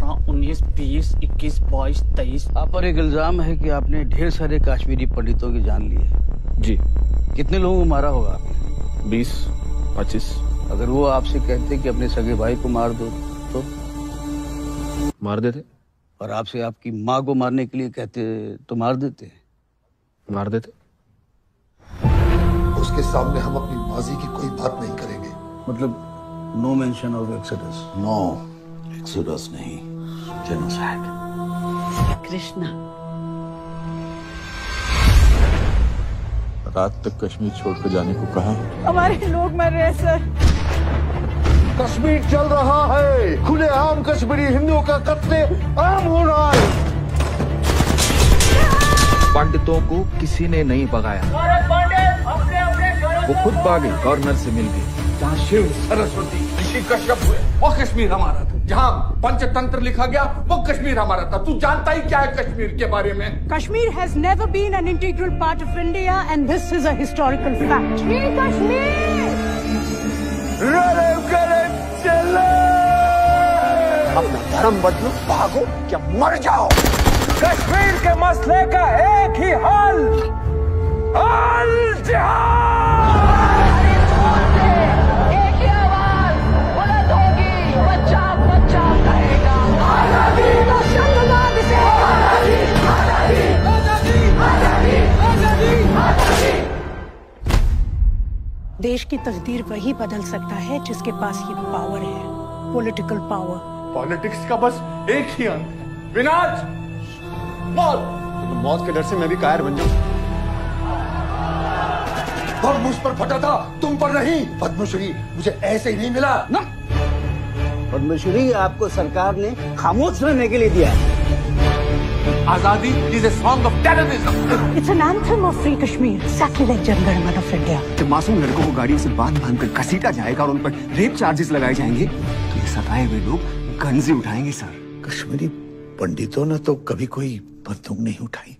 18, 19, 20, 21, 22, 23। आप पर एक इल्जाम है कि आपने ढेर सारे कश्मीरी पंडितों की जान ली है। जी। कितने लोगों को मारा होगा आपने? 20, 25। अगर वो आपसे कहते कि अपने सगे भाई को मार दो तो मार देते। और आपसे आपकी माँ को मारने के लिए कहते तो मार देते? मार देते। उसके सामने हम अपनी माजी की कोई बात नहीं करेंगे। मतलब no mention of exodus? No exodus नहीं, जेनोसाइड। कृष्णा, रात तक कश्मीर छोड़कर जाने को कहा। हमारे लोग मर रहे हैं सर। कश्मीर चल रहा है, खुलेआम कश्मीरी हिंदुओं का कत्ले आम हो रहा है। पंडितों को किसी ने नहीं भगाया, वो खुद भागे, गवर्नर से मिल गए। जहाँ शिव, सरस्वती, ऋषि कश्यप हुए वो कश्मीर हमारा था। जहाँ पंचतंत्र लिखा गया वो कश्मीर हमारा था। तू जानता ही क्या है कश्मीर के बारे में? Kashmir has never been an integral part of India and this is a historical fact. Kashmir! अपना धर्म बदलो, भागो क्या मर जाओ। कश्मीर के मसले का एक ही हल, अल जिहाद। एक ही आवाज बुलंद होगी, बच्चा बच्चा कहेगा आजादी, आजादी, आजादी, आजादी, आजादी, आजादी। देश की तकदीर वही बदल सकता है जिसके पास ये पावर है, पॉलिटिकल पावर। पॉलिटिक्स का बस एक ही अंत है, विनाश, मौत। तो मौत के डर से मैं भी कायर बन जाऊं। और मुझ पर फटा था, तुम पर नहीं। पद्मश्री मुझे ऐसे ही नहीं मिला ना। पद्मश्री आपको सरकार ने खामोश रहने के लिए दिया। आजादी is a song of terrorism. It's an anthem of free Kashmir, exactly like Jana Gana Mana of India. जब मासूम लड़कों को गाड़ियों से बांध कर घसीटा जाएगा और उन पर रेप चार्जेस लगाए जाएंगे तो ये सताए हुए लोग गंजी उठाएंगे सर। कश्मीरी पंडितों ने तो कभी कोई बंदूक नहीं उठाई।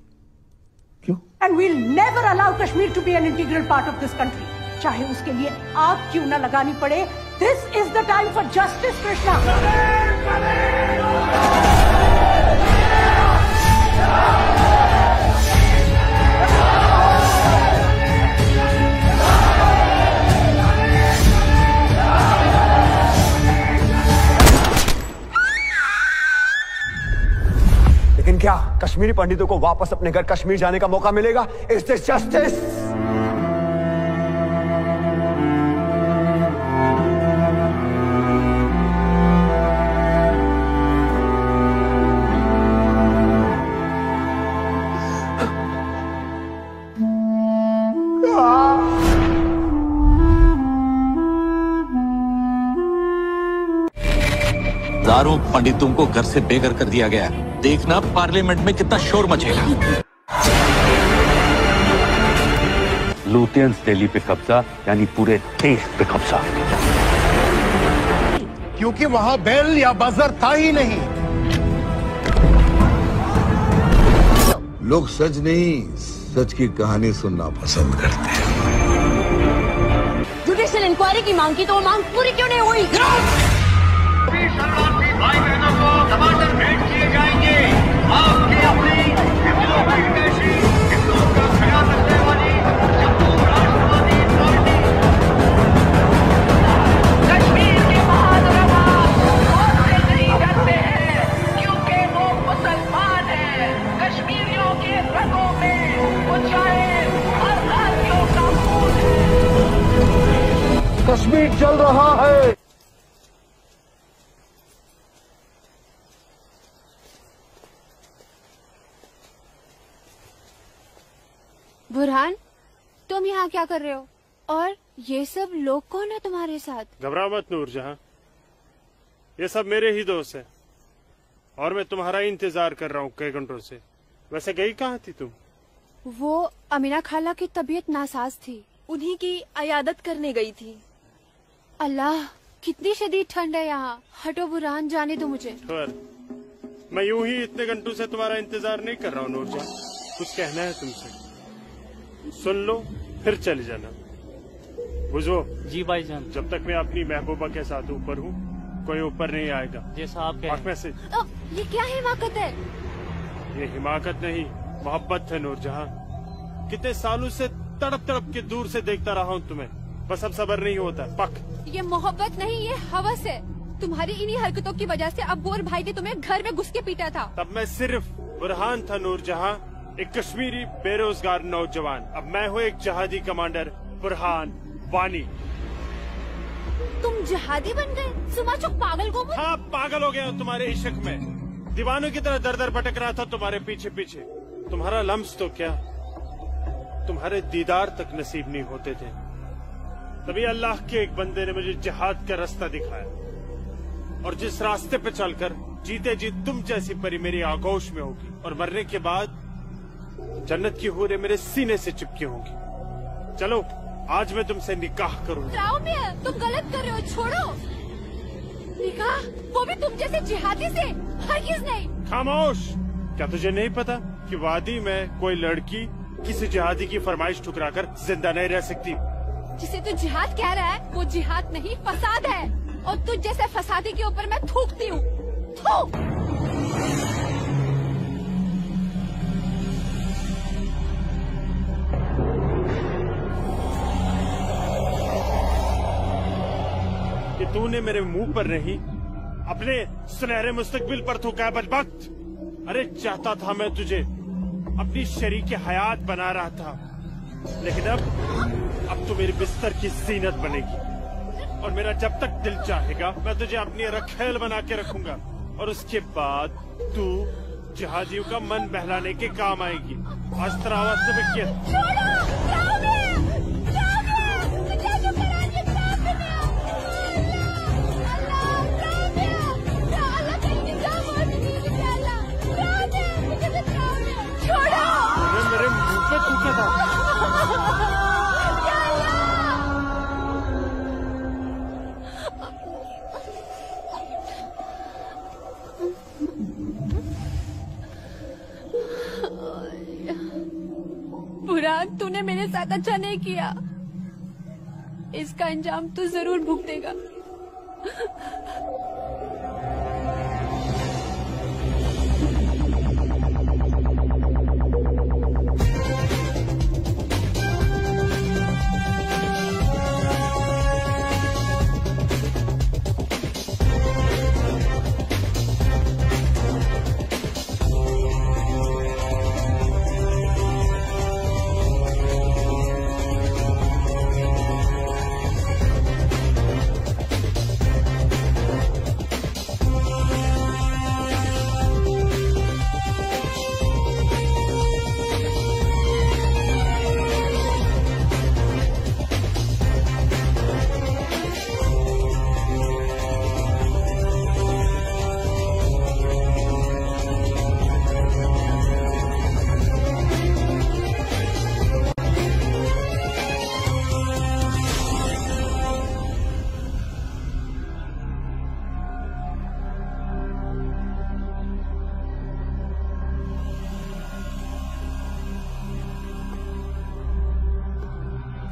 क्यों? And we'll never allow Kashmir to be an integral part of this country. चाहे उसके लिए आग क्यों न लगानी पड़े। This is the time for justice, Krishna. लेकिन क्या कश्मीरी पंडितों को वापस अपने घर कश्मीर जाने का मौका मिलेगा? Is this justice? हजारों पंडितों को घर से बेघर कर दिया गया। देखना पार्लियामेंट में कितना शोर मचेगा। लुटियंस दिल्ली पे कब्जा यानी पूरे देश पे कब्जा। क्योंकि वहां बेल या बजर था ही नहीं। लोग सच नहीं, सच की कहानी सुनना पसंद करते हैं। जुडिशियल इंक्वायरी की मांग की तो वो मांग पूरी क्यों नहीं हुई? शरणार्थी भाई बहनों को टमाटर भेंट किए जाएंगे। आपकी अपनी हिंदुओं की हितैषी, हिंदुओं का ख्याल रखने वाली जम्मू राष्ट्रवादी पार्टी। कश्मीर के बहादुर आवाज मौत से नहीं डरते हैं क्योंकि वो मुसलमान हैं। कश्मीरियों के रगों में वो चाहे हर भारतीयों का खून है। कश्मीर चल रहा है। बुरहान, तुम यहाँ क्या कर रहे हो? और ये सब लोग कौन है तुम्हारे साथ? घबरा मत नूरजहां, ये सब मेरे ही दोस्त हैं और मैं तुम्हारा ही इंतजार कर रहा हूँ कई घंटों से। वैसे गई कहाँ थी तुम? वो अमीना खाला की तबीयत नासाज थी, उन्हीं की अयादत करने गई थी। अल्लाह, कितनी शदीद ठंड है यहाँ। हटो बुरहान, जाने दो मुझे। मैं यूं ही इतने घंटों से तुम्हारा इंतजार नहीं कर रहा हूँ नूरजहां, कुछ कहना है तुमसे। सुन लो फिर चले जाना। बुझो? जी भाईजान। जब तक मैं अपनी महबूबा के साथ ऊपर हूँ कोई ऊपर नहीं आएगा। जैसा आप कह में से। ये क्या हिमाकत है? ये हिमाकत नहीं, मोहब्बत है नूरजहां। कितने सालों से तड़प तड़प के दूर से देखता रहा हूँ तुम्हें, बस अब सब्र नहीं होता। पक। ये मोहब्बत नहीं, ये हवस है। तुम्हारी इन्हीं हरकतों की वजह से अब्बू और भाई ने तुम्हें घर में घुस के पीटा था। तब मैं सिर्फ बुरहान था नूरजहां, एक कश्मीरी बेरोजगार नौजवान। अब मैं हूँ एक जहादी कमांडर बुरहान वानी। तुम जहादी बन गए? सुमाचुक पागल को? हाँ, पागल हो गया हूँ तुम्हारे इश्क में। दीवानों की तरह दर दर भटक रहा था तुम्हारे पीछे पीछे। तुम्हारा लम्स तो क्या, तुम्हारे दीदार तक नसीब नहीं होते थे। तभी अल्लाह के एक बंदे ने मुझे जिहाद का रास्ता दिखाया, और जिस रास्ते पे चलकर जीते जी तुम जैसी परी मेरी आगोश में होगी, और मरने के बाद जन्नत की हूरें मेरे सीने से चिपकी होंगी। चलो, आज मैं तुमसे निकाह करूंगा। तुम गलत कर रहे हो, छोड़ो। निकाह? वो भी तुम जैसे जिहादी से? हरगिज़ नहीं। खामोश। क्या तुझे नहीं पता कि वादी में कोई लड़की किसी जिहादी की फरमाइश ठुकराकर जिंदा नहीं रह सकती? जिसे तू जिहाद कह रहा है वो जिहाद नहीं, फसाद है। और तुझ जैसे फसादी के ऊपर मैं थूकती हूँ। कि तूने मेरे मुंह पर नहीं, अपने सुनहरे मुस्तकबिल पर थूका है बदबख्त। अरे चाहता था मैं तुझे अपनी शरीक हयात बना रहा था, लेकिन अब तू मेरे बिस्तर की जीनत बनेगी। और मेरा जब तक दिल चाहेगा मैं तुझे अपनी रखेल बना के रखूंगा, और उसके बाद तू जिहादियों का मन बहलाने के काम आएगी। आज तेरा आवाज तो मेरे मुंह पे थूका था। बुरहान, तूने मेरे साथ अच्छा नहीं किया। इसका अंजाम तू जरूर भुगतेगा।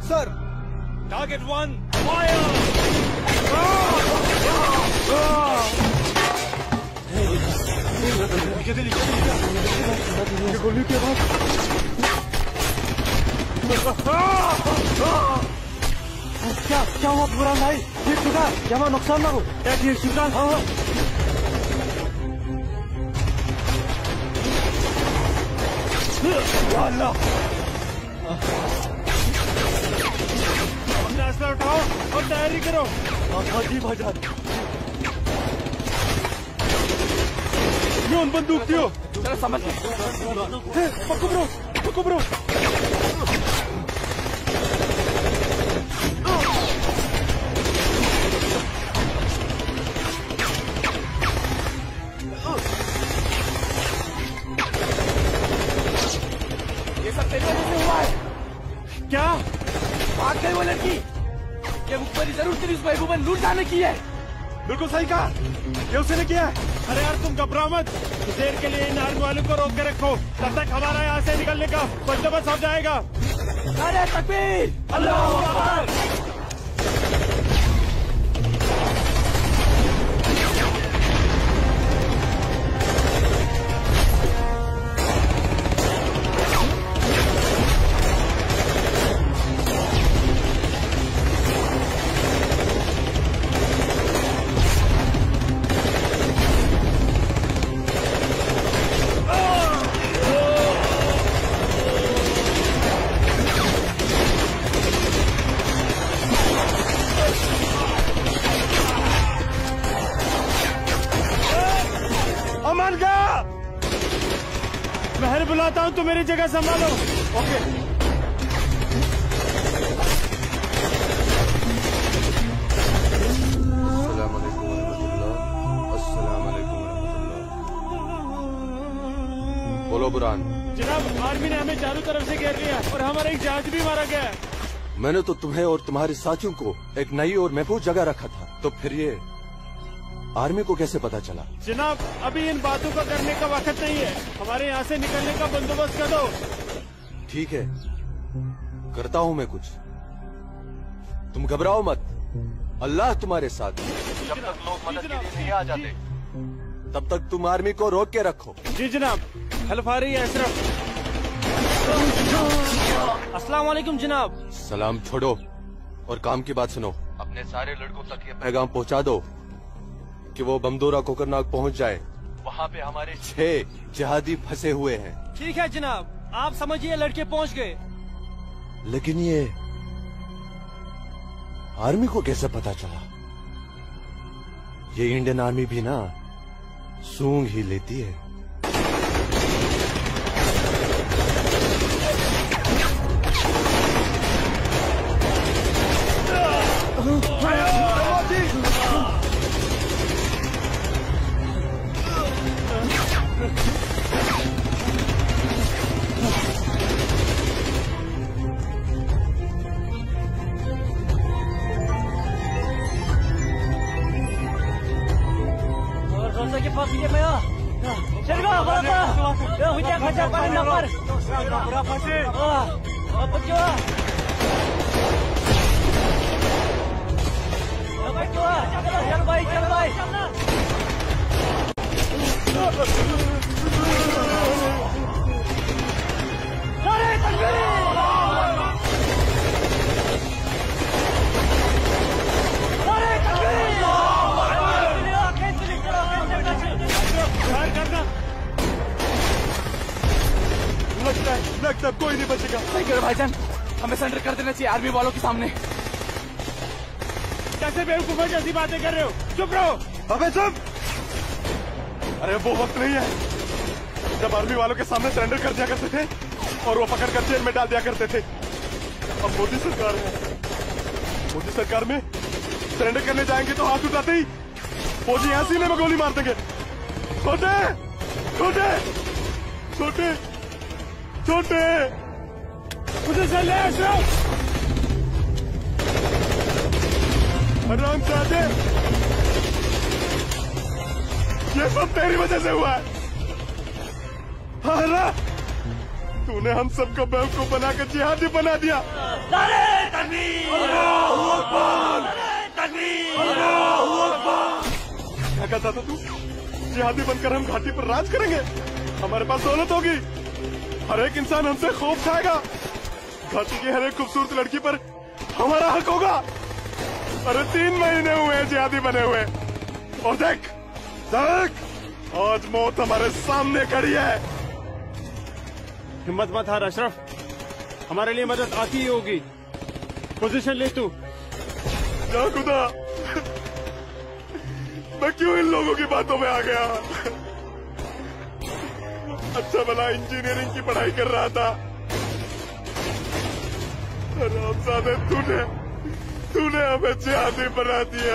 Sir, target 1, fire! ये गोली के बाद क्या हुआ बुरहान भाई? ठीक ठुका, यहाँ नुकसान ना हो। क्या ठीक ठुका? हाँ अल्लाह, अपना उठाओ और तैयारी करो। हाँ जी भाईजान। ये उन बंदूक दियो। चलो समझ गए। पक्को ब्रो। ये सब तेरे वजह से हुआ है। क्या? भाग गई वो लड़की। ये मुखबरी जरूर तेरी उस महबूबा ने लूट जाने की है। बिल्कुल सही कहा, ये उसने किया है। अरे यार तुम घबराओ मत, देर के लिए इन आर्मी वालों को रोक के रखो, तब तक हमारा यहाँ से निकलने का बंदोबस्त हो जाएगा। अरे तकबीर, अल्लाहू अकबर। आता हूँ, तुम मेरी जगह संभालो। ओके। बोलो बुरहान। जनाब, आर्मी ने हमें चारों तरफ से घेर लिया और हमारा एक जहाज भी मारा गया है। मैंने तो तुम्हें और तुम्हारे साथियों को एक नई और महफूज जगह रखा था, तो फिर ये आर्मी को कैसे पता चला? जनाब, अभी इन बातों का करने का वक्त नहीं है। हमारे यहाँ से निकलने का बंदोबस्त कर दो। ठीक है, करता हूँ मैं कुछ। तुम घबराओ मत, अल्लाह तुम्हारे साथ है। जब तक लोग मदद के लिए नहीं आ जाते, तब तक तुम आर्मी को रोक के रखो। जी जनाब। हेल्प आ रही है अशरफ। अस्सलाम वालेकुम जनाब। सलाम छोड़ो और काम की बात सुनो। अपने सारे लड़कों तक ये पैगाम पहुंचा दो कि वो बमदोरा कोकरनाग पहुंच जाए। वहाँ पे हमारे 6 जिहादी फंसे हुए हैं। ठीक है जनाब, आप समझिए लड़के पहुंच गए। लेकिन ये आर्मी को कैसे पता चला? ये इंडियन आर्मी भी ना सूंघ ही लेती है। लगता कोई नहीं बचेगा। भाईजान, हमें सरेंडर कर देना चाहिए आर्मी वालों के सामने। कैसे बेवकूफों जैसी बातें कर रहे हो? चुप रहो। अबे चुप! अरे वो वक्त नहीं है जब आर्मी वालों के सामने सरेंडर कर दिया करते थे और वो पकड़ कर जेल में डाल दिया करते थे। अब मोदी सरकार है। मोदी सरकार में सरेंडर करने जाएंगे तो हाथ उठाते ही फौजी यहाँ सीने में गोली मार देंगे। छोटे छोटे छोटे छोटे मुझे चल अशरफ। हराम जादे, ये सब तेरी वजह से हुआ है। हाँ, तूने हम सबको बेवकूफ बनाकर जिहादी बना दिया। नारे तकबीर! अल्लाहू अकबर! तकबीर! अल्लाहू अकबर! क्या कहता था तू? जिहादी बनकर हम घाटी पर राज करेंगे, हमारे पास दौलत होगी, हर एक इंसान हमसे खौफ खाएगा, घाटी की हर एक खूबसूरत लड़की पर हमारा हक होगा। अरे 3 महीने हुए हैं जिहादी बने हुए, और देख देख आज मौत हमारे सामने खड़ी है। हिम्मत मत हार अशरफ, हमारे लिए मदद आती ही होगी। पोजीशन ले तू। या खुदा, मैं क्यों इन लोगों की बातों में आ गया? अच्छा भला इंजीनियरिंग की पढ़ाई कर रहा था। हरामजादे, तूने हमें जिहादी बना दिया।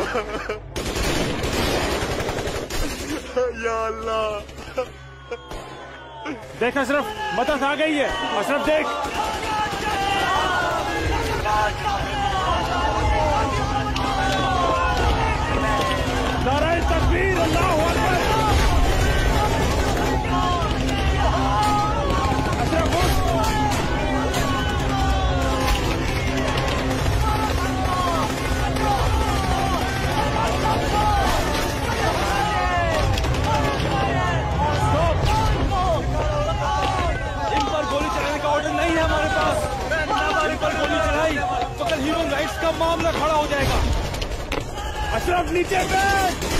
या अल्लाह। देख अशरफ, मदद आ गई है। अशरफ देख। नारे तकबीर! अल्लाहू अकबर! अशरफ उठ। नहीं है हमारे पास। हमारे पर गोली चढ़ाई तो कल ह्यूमन राइट्स का मामला खड़ा हो जाएगा। अशरफ नीचे बैठ।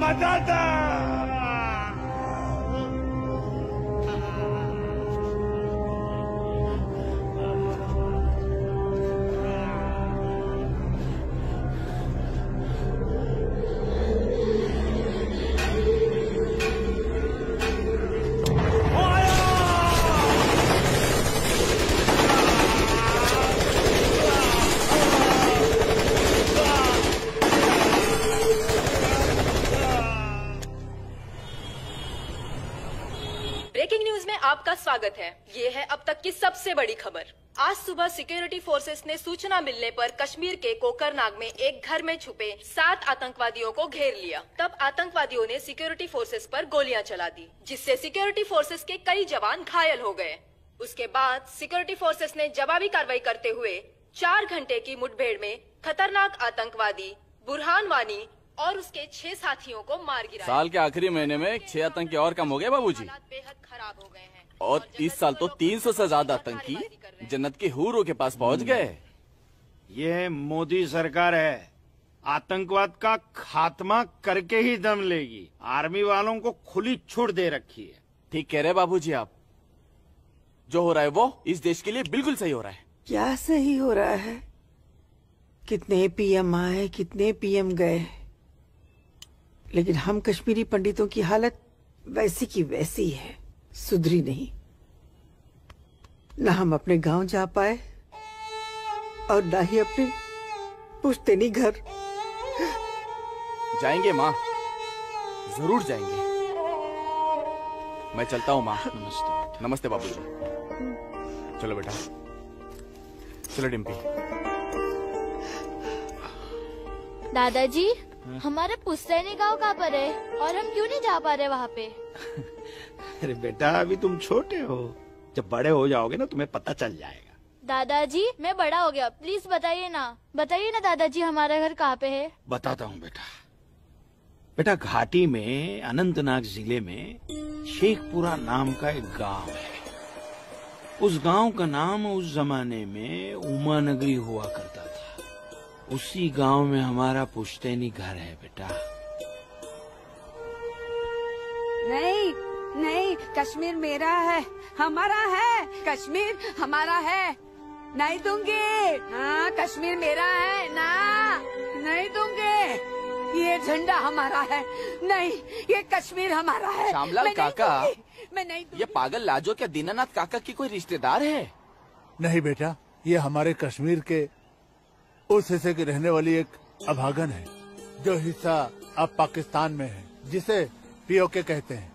बताता। ब्रेकिंग न्यूज में आपका स्वागत है। ये है अब तक की सबसे बड़ी खबर। आज सुबह सिक्योरिटी फोर्सेस ने सूचना मिलने पर कश्मीर के कोकरनाग में एक घर में छुपे 7 आतंकवादियों को घेर लिया। तब आतंकवादियों ने सिक्योरिटी फोर्सेस पर गोलियां चला दी, जिससे सिक्योरिटी फोर्सेस के कई जवान घायल हो गए। उसके बाद सिक्योरिटी फोर्सेस ने जवाबी कार्रवाई करते हुए 4 घंटे की मुठभेड़ में खतरनाक आतंकवादी बुरहान वानी और उसके 6 साथियों को मार गिराया। साल के आखिरी महीने में 6 आतंकी और कम हो गए बाबूजी। बेहद खराब हो गए हैं और इस साल तो 300 से ज्यादा आतंकी जन्नत के हूरों के पास पहुंच गए। ये मोदी सरकार है, आतंकवाद का खात्मा करके ही दम लेगी। आर्मी वालों को खुली छूट दे रखी है। ठीक कह रहे बाबूजी आप। जो हो रहा है वो इस देश के लिए बिल्कुल सही हो रहा है। क्या सही हो रहा है? कितने पीएम आए, कितने पीएम गए, लेकिन हम कश्मीरी पंडितों की हालत वैसी की वैसी है, सुधरी नहीं। न हम अपने गांव जा पाए और न ही अपने पुश्तैनी घर। जाएंगे माँ, जरूर जाएंगे। मैं चलता हूँ माँ। नमस्ते। नमस्ते बाबूजी। चलो बेटा, चलो डिम्पी। दादाजी, हमारा पुश्तैनी गांव कहाँ पर है और हम क्यों नहीं जा पा रहे वहाँ पे? अरे बेटा, अभी तुम छोटे हो, जब बड़े हो जाओगे ना तुम्हें पता चल जाएगा। दादाजी, मैं बड़ा हो गया, प्लीज बताइए ना दादाजी हमारा घर कहाँ पे है? बताता हूँ बेटा। बेटा, घाटी में अनंतनाग जिले में शेखपुरा नाम का एक गांव है। उस गांव का नाम उस जमाने में उमा नगरी हुआ करता था। उसी गांव में हमारा पुश्तैनी घर है बेटा। नहीं नहीं, कश्मीर मेरा है, हमारा है। कश्मीर हमारा है, नहीं दूंगी। हाँ, कश्मीर मेरा है ना, नहीं दूंगी। ये झंडा हमारा है, नहीं, ये कश्मीर हमारा है। श्यामलाल काका, मैं नहीं दूंगी। ये पागल लाजो क्या दीनानाथ काका की कोई रिश्तेदार है? नहीं बेटा, ये हमारे कश्मीर के उस हिस्से की रहने वाली एक अभागन है, जो हिस्सा अब पाकिस्तान में है, जिसे पीओके कहते हैं।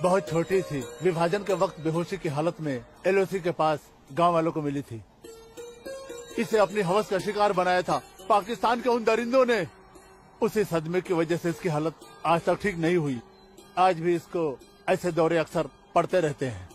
बहुत छोटी थी, विभाजन के वक्त बेहोशी की हालत में एलओसी के पास गांव वालों को मिली थी। इसे अपनी हवस का शिकार बनाया था पाकिस्तान के उन दरिंदों ने। उसी सदमे की वजह से इसकी हालत आज तक ठीक नहीं हुई। आज भी इसको ऐसे दौरे अक्सर पड़ते रहते हैं।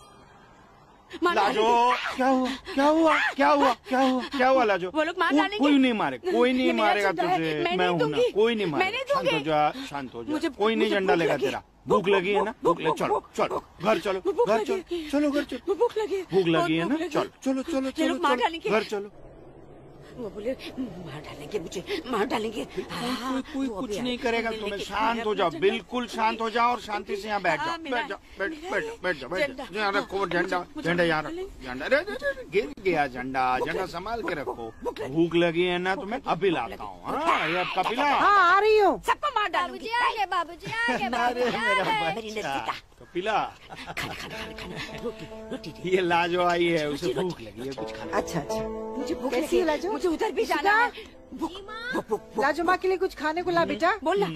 लाजो, क्या हुआ क्या हुआ क्या हुआ क्या हुआ क्या हुआ लाजो? वो लोग मार डालेंगे। कोई नहीं मारे, कोई नहीं मारेगा तुझे। मैं हूं ना, कोई नहीं मारेगा। शांत हो जा, शांत हो जा। कोई नहीं झंडा लेगा तेरा। भूख लगी है ना, भूख लगी, चलो चलो घर चलो, घर चलो, चलो घर चलो। भूख लगी है ना, चलो चलो चलो चलो घर चलो। वो बोले मार डालेंगे मुझे, मार डालेंगे। कोई कुछ नहीं करेगा तुम्हें। शांत हो जाओ, बिल्कुल शांत हो जाओ और शांति से यहाँ बैठ जाओ। बैठ जाओ, बैठ जाओ। यहाँ रखो झंडा, झंडा यहाँ रखो। झंडा गिर गया झंडा, झंडा संभाल के रखो। भूख लगी है ना तुम्हें? अभी लाता हूँ। हाँ, ये अब कपिला। हाँ, आ रही हूँ। सबको मार डालूंगी। बाबूजी आगे। कपिला, ये लाजो आई है, उसे भूख लगी है, कुछ खाना। अच्छा अच्छा, मुझे भूख लगी है लाजो, मुझे उधर भी जाना है। लाजो माँ के लिए कुछ खाने को ला बेटा। बोल ना।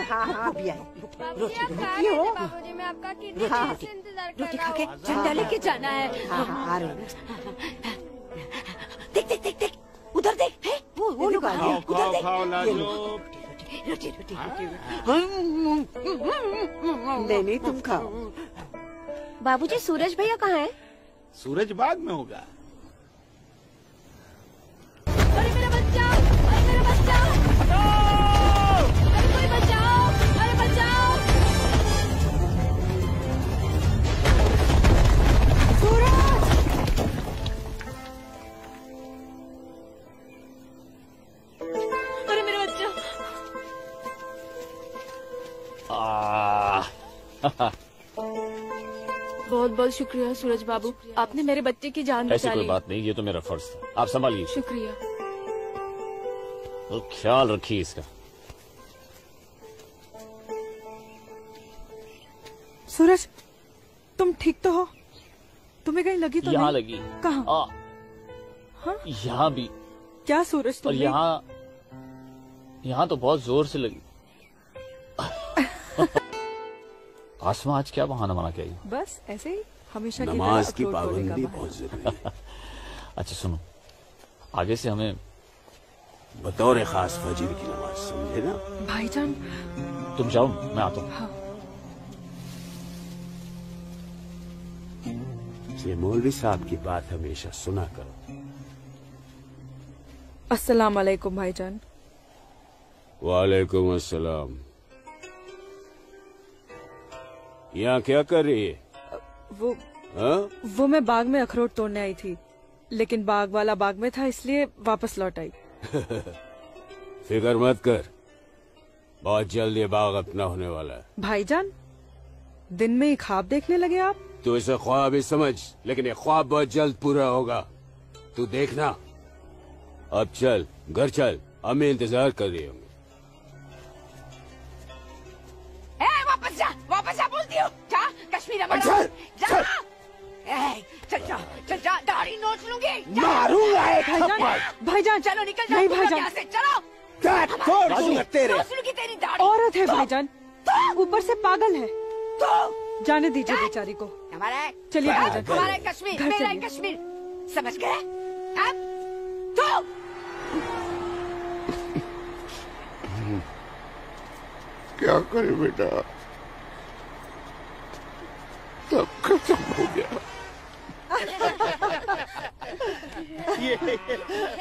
हाँ हाँ, अभी आई। बाबूजी, मैं आपका कितने देर से इंतजार कर रोटी रहा खा के हूँ। झंडा लेके जाना है। हाँ हाँ, आ रही। देख देख देख देख, उधर देख। वो लोग आ रहे हैं। खाओ खाओ लाजो। रोटी रोटी नहीं, तुम खाओ। बाबूजी, सूरज भैया कहाँ है? सूरज बाद में होगा। अरे मेरा बच्चा, अरे मेरा बच्चा, अरे कोई बचाओ, अरे बचाओ। बहुत बहुत शुक्रिया सूरज बाबू, आपने मेरे बच्चे की जान ऐसी बचा कोई ली। बात नहीं, ये तो मेरा फर्ज था। आप संभालिए, शुक्रिया। तो ख्याल रखिए इसका। सूरज, तुम ठीक तो हो? तुम्हें कहीं लगी तो यहाँ नहीं? लगी। कहाँ? हाँ? यहाँ भी। क्या सूरज और तुमने? यहाँ तो बहुत जोर से लगी। आसमां आज क्या बहाना बना के आई? बस ऐसे ही हमेशा की नमाज तरह की अखरोट तोड़ने का पाबंदी बहाना। बहुत जरूरी है। अच्छा सुनो, आगे से हमें बतौर खास फजीर की नमाज, समझे ना? भाईजान, तुम जाओ, मैं आता हूँ। हाँ। ये मौलवी साहब की बात हमेशा सुना करो। अस्सलाम वालेकुम भाईजान। वालेकुम अस्सलाम। यहाँ क्या कर रही है? वो मैं बाग में अखरोट तोड़ने आई थी, लेकिन बाग वाला बाग में था इसलिए वापस लौट आई। फिक्र मत कर, बहुत जल्द ये बाग अपना होने वाला है। भाईजान, दिन में ही ख्वाब देखने लगे आप? तू इसे ख्वाब ही समझ, लेकिन ये ख्वाब बहुत जल्द पूरा होगा, तू देखना। अब चल, घर चल, हमें इंतजार कर रही होंगे। वापस जा बोलती हूँ। जा कश्मीर हमारा। चल, जा। चल जा, चल जा, दाढ़ी नोच लूंगी। मारूंगा एक भाईजान, भाईजान, चलो निकल जाओ। नहीं तुम लोग भाईजान। यहाँ से चलो। छोड़ दूंगा तेरे। नोच लूंगी तेरी दाढ़ी। औरत है भाईजान, ऊपर से पागल है। जाने दीजिए बेचारी को। हमारा है। चलिए भाईजान, हमारा है कश्मीर, घर मेरा है चलिए। कश्मीर, समझ गए? अब तो क्या करे बेटा, सब खत्म हो गया।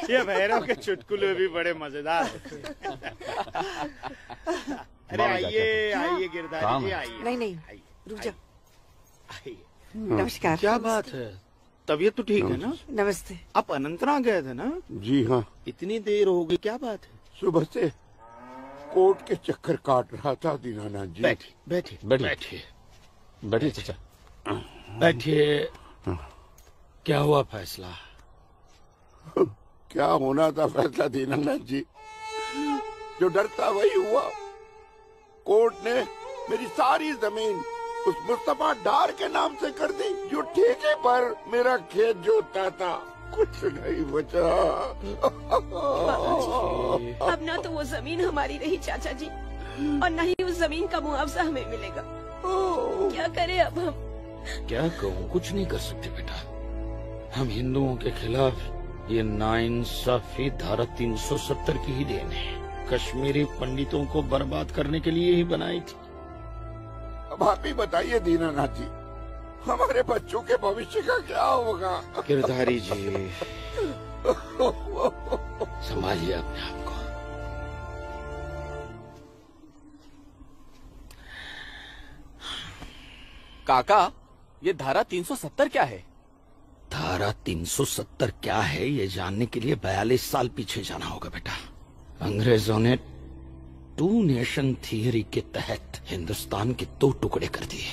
ये भैरव के चुटकुले भी बड़े मजेदार हैं। अरे आइए आइए गिरधारी जी, आइए। नहीं रुक जा। आइए। नमस्कार। क्या बात है, तबीयत तो ठीक है ना? नमस्ते। आप अनंतनाग गए थे ना? जी हाँ। इतनी देर हो गई, क्या बात है? सुबह से कोर्ट के चक्कर काट रहा था दीनानाथ जी। बैठिए बैठिए बैठिए बैठिए चाचा, बैठिए। क्या हुआ फैसला? क्या होना था फैसला दीनानाथ जी, जो डर था वही हुआ। कोर्ट ने मेरी सारी जमीन उस मुस्तफा डार के नाम से कर दी, जो ठेके पर मेरा खेत जोतता था। कुछ नहीं बचा। अब ना तो वो जमीन हमारी रही चाचा जी, और न ही उस जमीन का मुआवजा हमें मिलेगा। क्या करें अब हम? क्या कहूँ, कुछ नहीं कर सकते बेटा। हम हिंदुओं के खिलाफ ये नाइंसाफी धारा 370 की ही देन है। कश्मीरी पंडितों को बर्बाद करने के लिए ही बनाई थी। अब आप ही बताइए दीनानाथ जी, हमारे बच्चों के भविष्य का क्या होगा? गिरधारी जी, संभालिए अपने आप को। काका, ये धारा 370 क्या है? धारा 370 क्या है, ये जानने के लिए 42 साल पीछे जाना होगा बेटा। अंग्रेजों ने टू नेशन थियरी के तहत हिंदुस्तान के 2 टुकड़े कर दिए,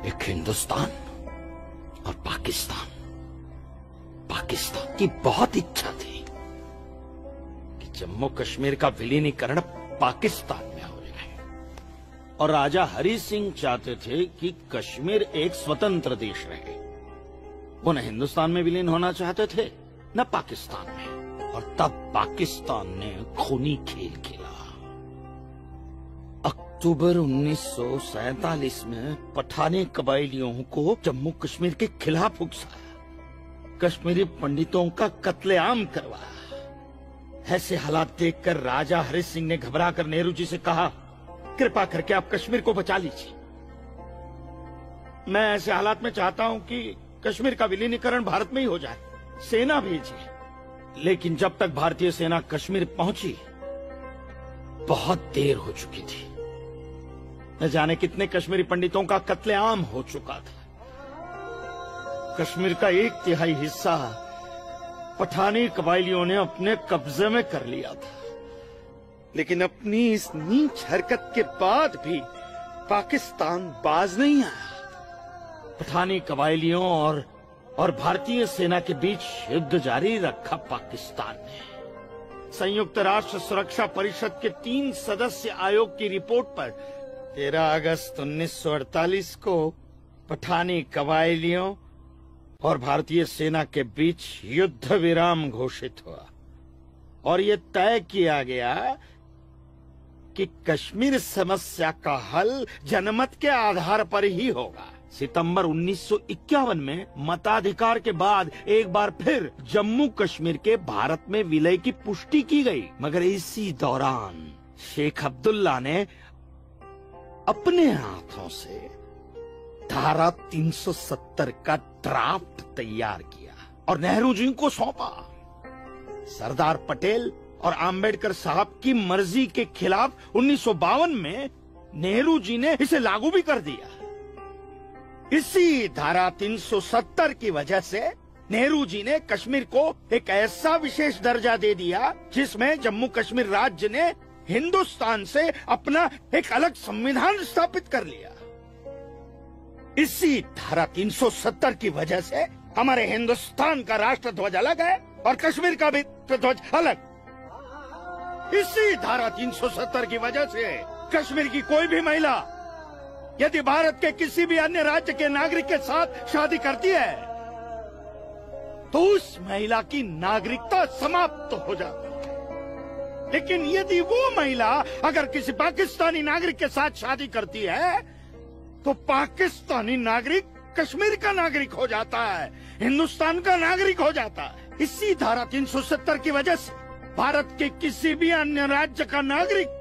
एक हिंदुस्तान और पाकिस्तान। पाकिस्तान की बहुत इच्छा थी कि जम्मू कश्मीर का विलीनीकरण पाकिस्तान में हो जाए, और राजा हरि सिंह चाहते थे कि कश्मीर एक स्वतंत्र देश रहे। वो न हिंदुस्तान में विलीन होना चाहते थे न पाकिस्तान में, और तब पाकिस्तान ने खूनी खेल खेला। अक्टूबर 1947 में पठानी कबायलियों को जम्मू कश्मीर के खिलाफ उकसाया, कश्मीरी पंडितों का कत्लेआम करवाया। ऐसे हालात देखकर राजा हरि सिंह ने घबराकर नेहरू जी से कहा, कृपा करके आप कश्मीर को बचा लीजिए। मैं ऐसे हालात में चाहता हूं कि कश्मीर का विलीनीकरण भारत में ही हो जाए, सेना भेजिए। लेकिन जब तक भारतीय सेना कश्मीर पहुंची, बहुत देर हो चुकी थी। न जाने कितने कश्मीरी पंडितों का कत्लेआम हो चुका था। कश्मीर का 1/3 हिस्सा पठानी कबायलियों ने अपने कब्जे में कर लिया था। लेकिन अपनी इस नीच हरकत के बाद भी पाकिस्तान बाज नहीं आया। पठानी कबायलियों और भारतीय सेना के बीच युद्ध जारी रखा पाकिस्तान ने। संयुक्त राष्ट्र सुरक्षा परिषद के 3 सदस्य आयोग की रिपोर्ट पर 13 अगस्त 1948 को पठानी कबायलियों और भारतीय सेना के बीच युद्ध विराम घोषित हुआ और ये तय किया गया कि कश्मीर समस्या का हल जनमत के आधार पर ही होगा। सितंबर 1951 में मताधिकार के बाद एक बार फिर जम्मू कश्मीर के भारत में विलय की पुष्टि की गई, मगर इसी दौरान शेख अब्दुल्ला ने अपने हाथों से धारा 370 का ड्राफ्ट तैयार किया और नेहरू जी को सौंपा। सरदार पटेल और आम्बेडकर साहब की मर्जी के खिलाफ 1952 में नेहरू जी ने इसे लागू भी कर दिया। इसी धारा 370 की वजह से नेहरू जी ने कश्मीर को एक ऐसा विशेष दर्जा दे दिया जिसमें जम्मू कश्मीर राज्य ने हिंदुस्तान से अपना एक अलग संविधान स्थापित कर लिया। इसी धारा 370 की वजह से हमारे हिंदुस्तान का राष्ट्र ध्वज अलग है और कश्मीर का भी ध्वज अलग। इसी धारा 370 की वजह से कश्मीर की कोई भी महिला यदि भारत के किसी भी अन्य राज्य के नागरिक के साथ शादी करती है तो उस महिला की नागरिकता समाप्त हो जाती है। लेकिन यदि वो महिला अगर किसी पाकिस्तानी नागरिक के साथ शादी करती है तो पाकिस्तानी नागरिक कश्मीर का नागरिक हो जाता है, हिंदुस्तान का नागरिक हो जाता है। इसी धारा 370 की वजह से भारत के किसी भी अन्य राज्य का नागरिक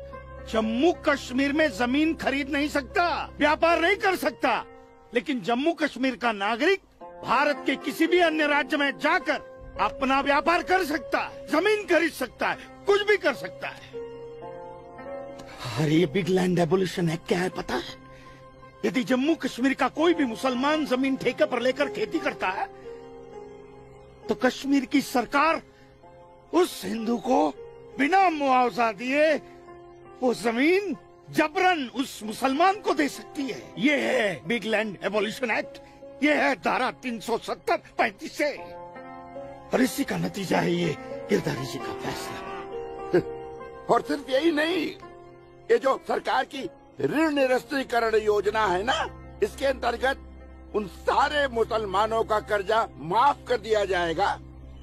जम्मू कश्मीर में जमीन खरीद नहीं सकता, व्यापार नहीं कर सकता, लेकिन जम्मू कश्मीर का नागरिक भारत के किसी भी अन्य राज्य में जाकर अपना व्यापार कर सकता है, जमीन खरीद सकता है, कुछ भी कर सकता है। अरे ये बिग लैंड एबोल्यूशन एक्ट क्या है पता है? यदि जम्मू कश्मीर का कोई भी मुसलमान जमीन ठेके पर लेकर खेती करता है तो कश्मीर की सरकार उस हिंदू को बिना मुआवजा दिए वो जमीन जबरन उस मुसलमान को दे सकती है। ये है बिग लैंड एबोल्यूशन एक्ट, ये है धारा 370-35 से, और इसी का नतीजा है ये गिरधारी जी का फैसला। और सिर्फ यही नहीं, ये जो सरकार की ऋण निरस्तीकरण योजना है ना, इसके अंतर्गत उन सारे मुसलमानों का कर्जा माफ कर दिया जाएगा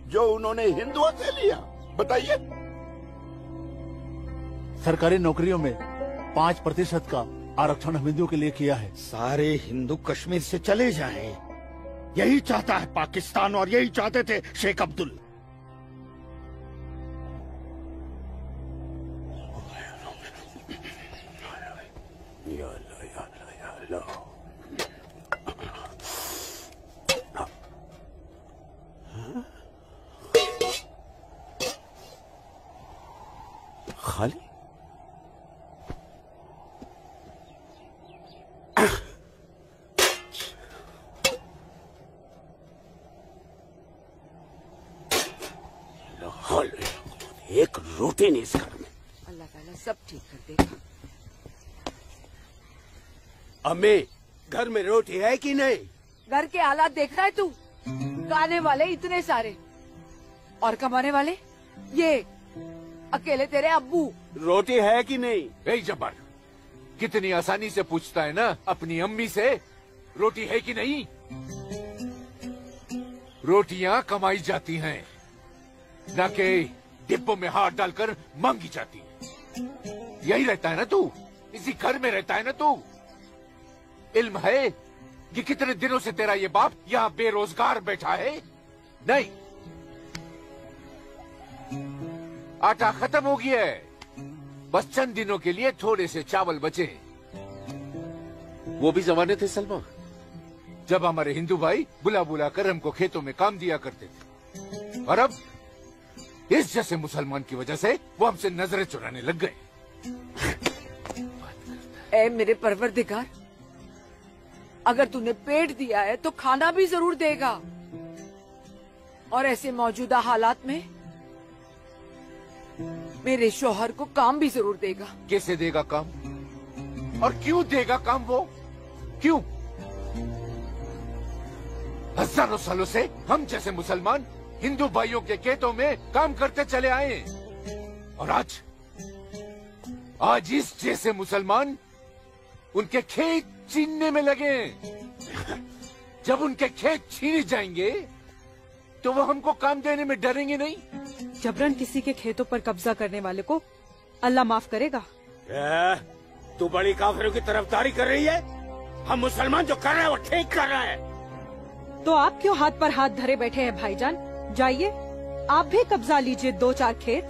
जो उन्होंने हिंदुओं से लिया। बताइए। सरकारी नौकरियों में 5% का आरक्षण हम हिंदुओं के लिए किया है। सारे हिंदू कश्मीर से चले जाएं, यही चाहता है पाकिस्तान और यही चाहते थे शेख अब्दुल। खाली एक रोटी नहीं इस घर में। अल्लाह ताला सब ठीक कर देगा। अम्मी, घर में रोटी है कि नहीं? घर के हालात देख रहा है तू? खाने वाले इतने सारे और कमाने वाले ये अकेले तेरे अब्बू। रोटी है कि नहीं? ए जब्बार, कितनी आसानी से पूछता है ना अपनी अम्मी से, रोटी है कि नहीं? रोटियां कमाई जाती हैं, न कि डिब्बों में हाथ डालकर मांगी जाती है। यही रहता है ना तू, इसी घर में रहता है ना तू। इल्म है कि कितने दिनों से तेरा ये बाप यहाँ बेरोजगार बैठा है? नहीं, आटा खत्म हो गया है, बस चंद दिनों के लिए थोड़े से चावल बचे। वो भी जमाने थे सलमा, जब हमारे हिंदू भाई बुला बुला कर हमको खेतों में काम दिया करते थे, और अब इस जैसे मुसलमान की वजह से वो हमसे नजरें चुराने लग गए। ए मेरे परवरदिगार, अगर तूने पेट दिया है तो खाना भी जरूर देगा, और ऐसे मौजूदा हालात में मेरे शौहर को काम भी जरूर देगा। कैसे देगा काम? और क्यों देगा काम वो? क्यों? हजारों सालों से हम जैसे मुसलमान हिंदू भाइयों के खेतों में काम करते चले आए हैं, और आज इस जैसे मुसलमान उनके खेत छीनने में लगे हैं। जब उनके खेत छीने जाएंगे तो वो हमको काम देने में डरेंगे नहीं। जबरन किसी के खेतों पर कब्जा करने वाले को अल्लाह माफ करेगा। तू बड़ी काफिरों की तरफदारी कर रही है? हम मुसलमान जो कर रहे हैं वो ठीक कर रहे हैं। तो आप क्यों हाथ पर हाथ धरे बैठे हैं भाईजान? जाइए आप भी कब्जा लीजिए 2-4 खेत।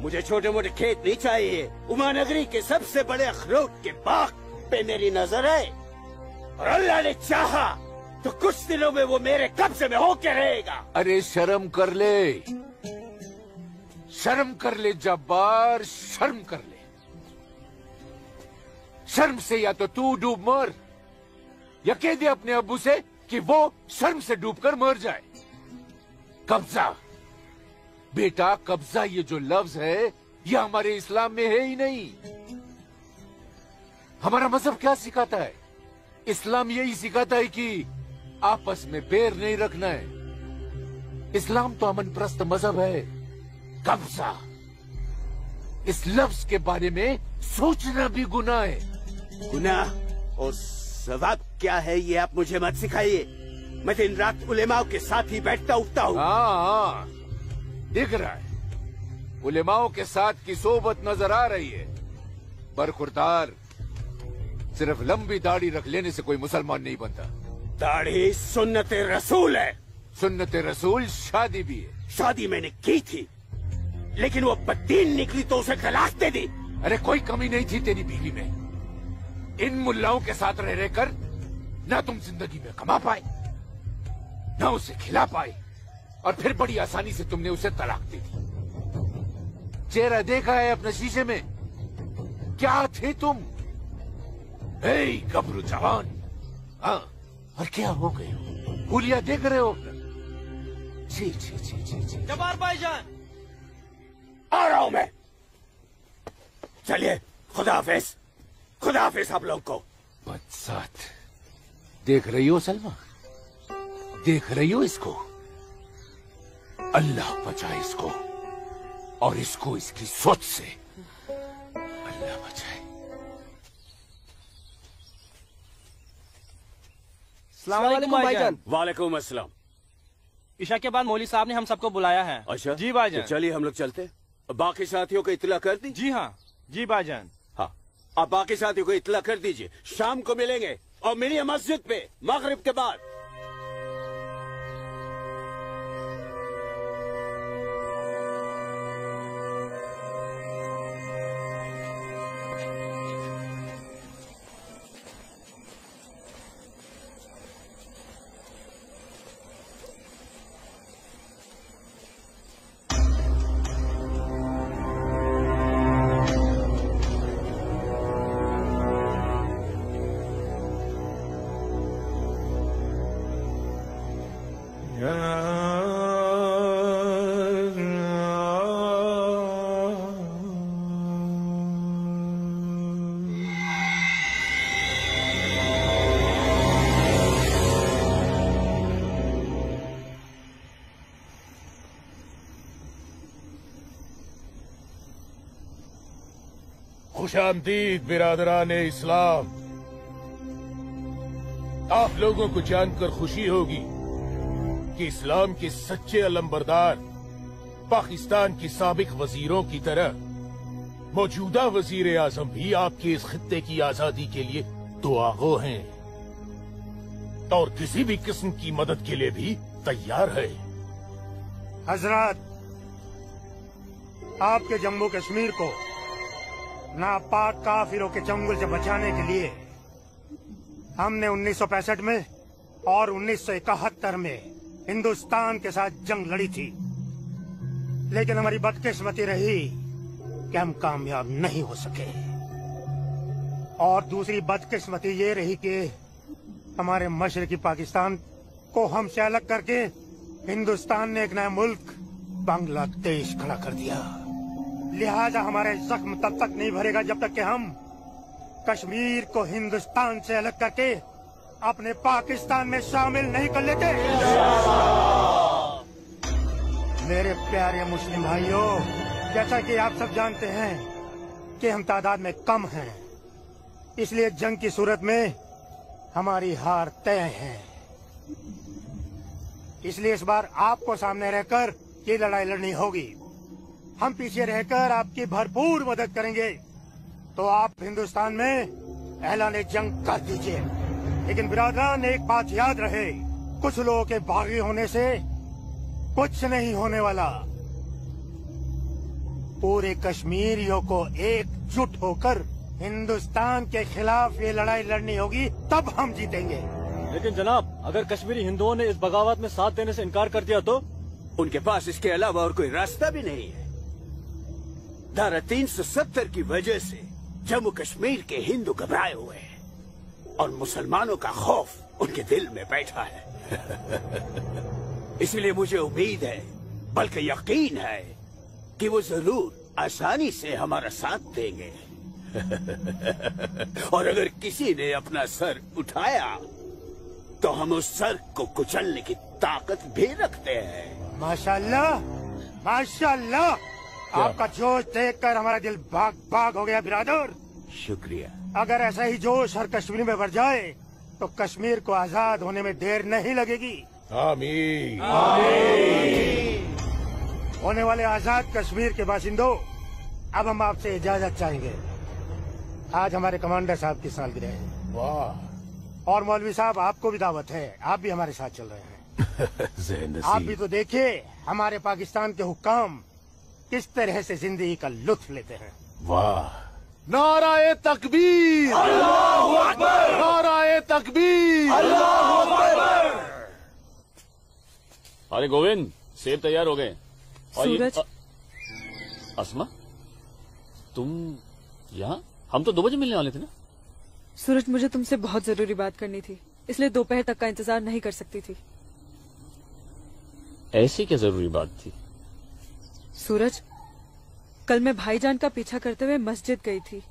मुझे छोटे मोटे खेत नहीं चाहिए। उमानगरी के सबसे बड़े अखरोट के बाग पे मेरी नजर है, और अल्लाह ने चाहा तो कुछ दिनों में वो मेरे कब्जे में होके रहेगा। अरे शर्म कर ले, शर्म कर ले जब्बार, शर्म कर ले। शर्म से या तो तू डूब मर, या कह दे अपने अब्बू से कि वो शर्म से डूबकर मर जाए। कब्जा बेटा, कब्जा ये जो लफ्ज है ये हमारे इस्लाम में है ही नहीं। हमारा मजहब क्या सिखाता है? इस्लाम यही सिखाता है कि आपस में बैर नहीं रखना है। इस्लाम तो अमन प्रस्त मजहब है। कब्जा, इस लफ्ज के बारे में सोचना भी गुनाह है। गुनाह और सवाब क्या है ये आप मुझे मत सिखाइए। मैं दिन रात उलेमाओं के साथ ही बैठता उठता हूँ। हाँ, दिख रहा है उलेमाओं के साथ की सोबत नजर आ रही है। बरखुरदार, सिर्फ लंबी दाढ़ी रख लेने से कोई मुसलमान नहीं बनता। दाढ़ी सुन्नत रसूल है। सुन्नत रसूल शादी भी है। शादी मैंने की थी, लेकिन वो बददीन निकली तो उसे तलाक दे दी। अरे कोई कमी नहीं थी तेरी बीवी में। इन मुल्लाओं के साथ रह रहकर ना तुम जिंदगी में कमा पाए, ना उसे खिला पाए, और फिर बड़ी आसानी से तुमने उसे तलाक दे दी। चेहरा देखा है अपने शीशे में? क्या थे तुम? गबरू जवान। हाँ, और क्या हो गए हो? हुलिया देख रहे हो? जी जी जी जी जी। जब्बार भाईजान, आ रहा हूं मैं। चलिए, खुदा हाफिज। खुदा हाफिज आप लोग को। बदसात, देख रही हो सलमा? देख रही हो इसको? अल्लाह बचाए इसको, और इसको इसकी सोच से। अल्लाह बचाए। अस्सलाम वालेकुम भाईजान। वालेकुम अस्सलाम। ईशा के बाद मौली साहब ने हम सबको बुलाया है। अच्छा जी भाईजान। तो चलिए हम लोग चलते। बाकी साथियों को इत्तला कर दी? जी हाँ जी भाईजान। हाँ, आप बाकी साथियों को इत्तला कर दीजिए। शाम को मिलेंगे और मिलिए मस्जिद पे मगरिब के बाद। खुशामदीद बिरादरान इस्लाम। आप लोगों को जानकर खुशी होगी कि इस्लाम के सच्चे अलंबरदार पाकिस्तान के साबिक वजीरों की तरह मौजूदा वजीर आजम भी आपके इस खित्ते की आजादी के लिए दुआगो हैं, और किसी भी किस्म की मदद के लिए भी तैयार है। हजरत, आपके जम्मू कश्मीर को नापाक काफिरों के चंगुल से बचाने के लिए हमने 1965 में और 1971 में हिंदुस्तान के साथ जंग लड़ी थी, लेकिन हमारी बदकिस्मती रही कि हम कामयाब नहीं हो सके। और दूसरी बदकिस्मती ये रही कि हमारे मशरकी पाकिस्तान को हमसे अलग करके हिंदुस्तान ने एक नया मुल्क बांग्लादेश खड़ा कर दिया। लिहाजा हमारे जख्म तब तक नहीं भरेगा जब तक कि हम कश्मीर को हिंदुस्तान से अलग करके अपने पाकिस्तान में शामिल नहीं कर लेते। मेरे प्यारे मुस्लिम भाइयों, जैसा कि आप सब जानते हैं कि हम तादाद में कम हैं, इसलिए जंग की सूरत में हमारी हार तय है। इसलिए इस बार आपको सामने रहकर ये लड़ाई लड़नी होगी। हम पीछे रहकर आपकी भरपूर मदद करेंगे। तो आप हिंदुस्तान में ऐलान जंग कर दीजिए। लेकिन बिरादरान, एक बात याद रहे, कुछ लोगों के बागी होने से कुछ नहीं होने वाला। पूरे कश्मीरियों को एकजुट होकर हिंदुस्तान के खिलाफ ये लड़ाई लड़नी होगी, तब हम जीतेंगे। लेकिन जनाब, अगर कश्मीरी हिंदुओं ने इस बगावत में साथ देने से इनकार कर दिया तो? उनके पास इसके अलावा और कोई रास्ता भी नहीं है। धारा 370 की वजह से जम्मू कश्मीर के हिंदू घबराए हुए हैं और मुसलमानों का खौफ उनके दिल में बैठा है। इसलिए मुझे उम्मीद है, बल्कि यकीन है, कि वो जरूर आसानी से हमारा साथ देंगे। और अगर किसी ने अपना सर उठाया तो हम उस सर को कुचलने की ताकत भी रखते हैं। माशाल्लाह, माशाल्लाह, आपका जोश देखकर हमारा दिल भाग भाग हो गया बिरादर। शुक्रिया। अगर ऐसा ही जोश हर कश्मीरी में भर जाए तो कश्मीर को आजाद होने में देर नहीं लगेगी। आमीन। होने वाले आजाद कश्मीर के बाशिंदों, अब हम आपसे इजाजत चाहेंगे। आज हमारे कमांडर साहब की सालगिरह है। वाह। और मौलवी साहब, आपको भी दावत है, आप भी हमारे साथ चल रहे हैं। आप भी तो देखिए हमारे पाकिस्तान के हुक्काम किस तरह से जिंदगी का लुत्फ लेते हैं। वाह। नाराए तकबीर, अल्लाहू अकबर, नाराए तकबीर, अल्लाहू अकबर। अरे गोविंद, सेब तैयार हो गए। सूरज। अस्मा, तुम यहाँ? हम तो 2 बजे मिलने वाले थे ना। सूरज, मुझे तुमसे बहुत जरूरी बात करनी थी, इसलिए दोपहर तक का इंतजार नहीं कर सकती थी। ऐसी क्या जरूरी बात थी? सूरज, कल मैं भाईजान का पीछा करते हुए मस्जिद गई थी।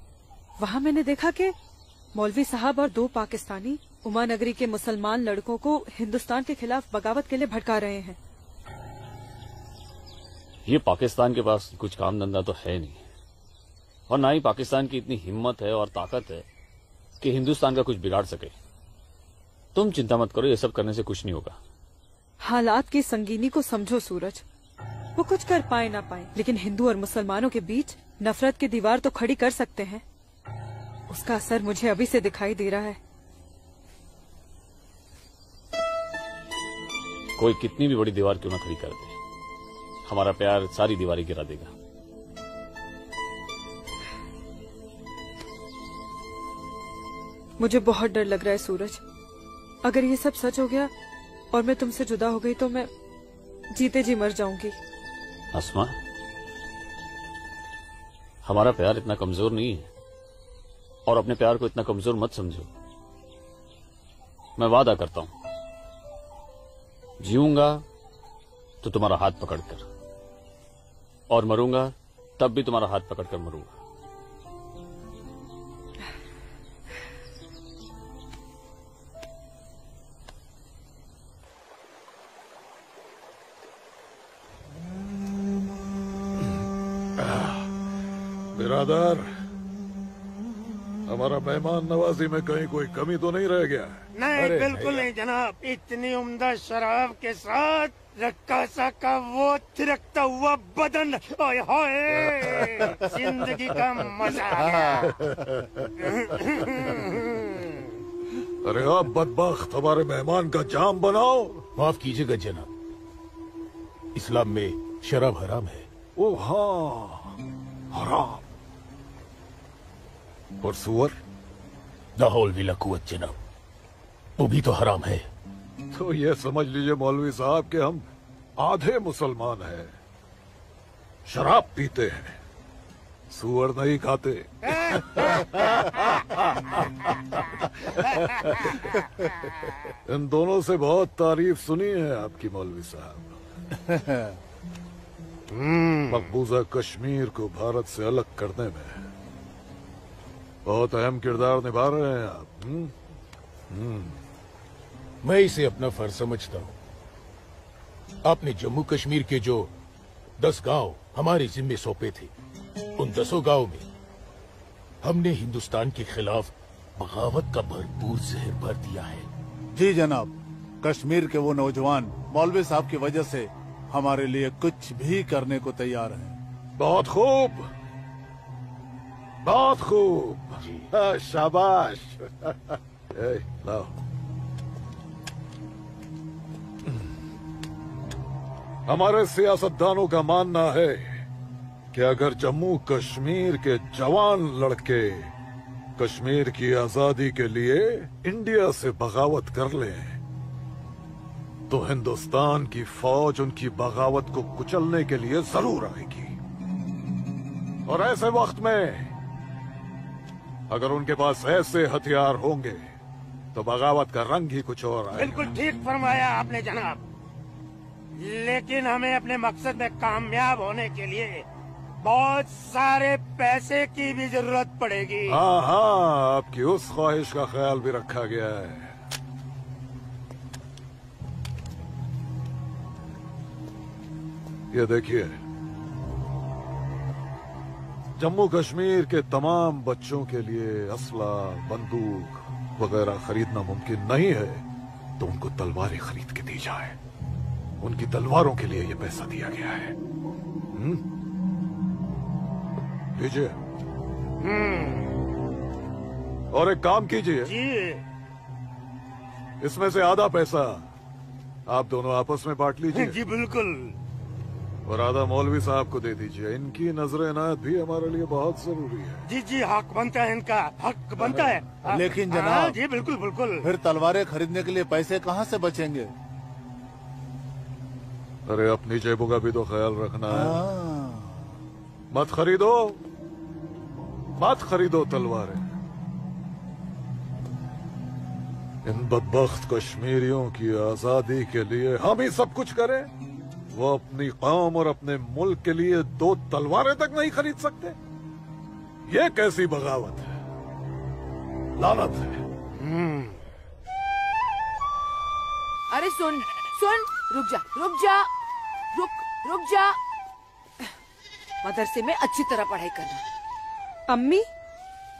वहाँ मैंने देखा कि मौलवी साहब और 2 पाकिस्तानी उमा नगरी के मुसलमान लड़कों को हिंदुस्तान के खिलाफ बगावत के लिए भड़का रहे हैं। ये पाकिस्तान के पास कुछ काम धंधा तो है नहीं, और ना ही पाकिस्तान की इतनी हिम्मत है और ताकत है कि हिंदुस्तान का कुछ बिगाड़ सके। तुम चिंता मत करो, ये सब करने से कुछ नहीं होगा। हालात की संगीनी को समझो सूरज। वो कुछ कर पाए ना पाए, लेकिन हिंदू और मुसलमानों के बीच नफरत की दीवार तो खड़ी कर सकते हैं। उसका असर मुझे अभी से दिखाई दे रहा है। कोई कितनी भी बड़ी दीवार क्यों ना खड़ी कर दे, हमारा प्यार सारी दीवारें गिरा देगा। मुझे बहुत डर लग रहा है सूरज। अगर ये सब सच हो गया और मैं तुमसे जुदा हो गई तो मैं जीते जी मर जाऊंगी। अस्मा, हमारा प्यार इतना कमजोर नहीं है, और अपने प्यार को इतना कमजोर मत समझो। मैं वादा करता हूं, जीऊंगा तो तुम्हारा हाथ पकड़कर, और मरूंगा तब भी तुम्हारा हाथ पकड़कर मरूंगा। बिरादर, हमारा मेहमान नवाजी में कहीं कोई कमी तो नहीं रह गया? नहीं, बिल्कुल नहीं जनाब। इतनी उम्दा शराब के साथ रक्कासा का वो थिरकता हुआ बदन, ओए होए, जिंदगी का मजा आ गया। अरे आप बदबख्त, हमारे मेहमान का जाम बनाओ। माफ कीजिएगा जनाब, इस्लाम में शराब हराम है। ओ हाँ, हराम। और सुअर? लाहौल विला कुव्वत जनाब, वो भी तो हराम है। तो ये समझ लीजिए मौलवी साहब कि हम आधे मुसलमान हैं, शराब पीते हैं, सुअर नहीं खाते। इन दोनों से बहुत तारीफ सुनी है आपकी मौलवी साहब। मकबूजा कश्मीर को भारत से अलग करने में बहुत अहम किरदार निभा रहे हैं आप। मैं इसे अपना फर्ज समझता हूँ। आपने जम्मू कश्मीर के जो 10 गांव हमारे जिम्मे सौंपे थे, उन 10 गांव में हमने हिंदुस्तान के खिलाफ बगावत का भरपूर जहर भर दिया है। जी जनाब, कश्मीर के वो नौजवान मौलवी साहब की वजह से हमारे लिए कुछ भी करने को तैयार हैं। बहुत खूब, बहुत खूब। शाबाश। लाओ। हमारे सियासतदानों का मानना है कि अगर जम्मू कश्मीर के जवान लड़के कश्मीर की आजादी के लिए इंडिया से बगावत कर लें तो हिंदुस्तान की फौज उनकी बगावत को कुचलने के लिए जरूर आएगी। और ऐसे वक्त में अगर उनके पास ऐसे हथियार होंगे तो बगावत का रंग ही कुछ और आएगा। बिल्कुल ठीक फरमाया आपने जनाब, लेकिन हमें अपने मकसद में कामयाब होने के लिए बहुत सारे पैसे की भी जरूरत पड़ेगी। हाँ हाँ, आपकी उस ख्वाहिश का ख्याल भी रखा गया है। ये देखिए, जम्मू कश्मीर के तमाम बच्चों के लिए असला, बंदूक वगैरह खरीदना मुमकिन नहीं है, तो उनको तलवारें खरीद के दी जाए। उनकी तलवारों के लिए ये पैसा दिया गया है। लीजिए। और एक काम कीजिए, इसमें से आधा पैसा आप दोनों आपस में बांट लीजिए। जी बिल्कुल। और आधा मौलवी साहब को दे दीजिए। इनकी नजर इनायत भी हमारे लिए बहुत जरूरी है। जी जी, हक बनता है, इनका हक बनता है। लेकिन जनाब, जी बिल्कुल बिल्कुल। फिर तलवारें खरीदने के लिए पैसे कहाँ से बचेंगे? अरे अपनी जेबों का भी तो ख्याल रखना है। मत खरीदो तलवारें। इन बदबख्त कश्मीरियों की आजादी के लिए हम ही सब कुछ करें, वो अपनी कौम और अपने मुल्क के लिए 2 तलवारें तक नहीं खरीद सकते। ये कैसी बगावत है, लानत है। अरे सुन, रुक जा। मदरसे में अच्छी तरह पढ़ाई करना। अम्मी,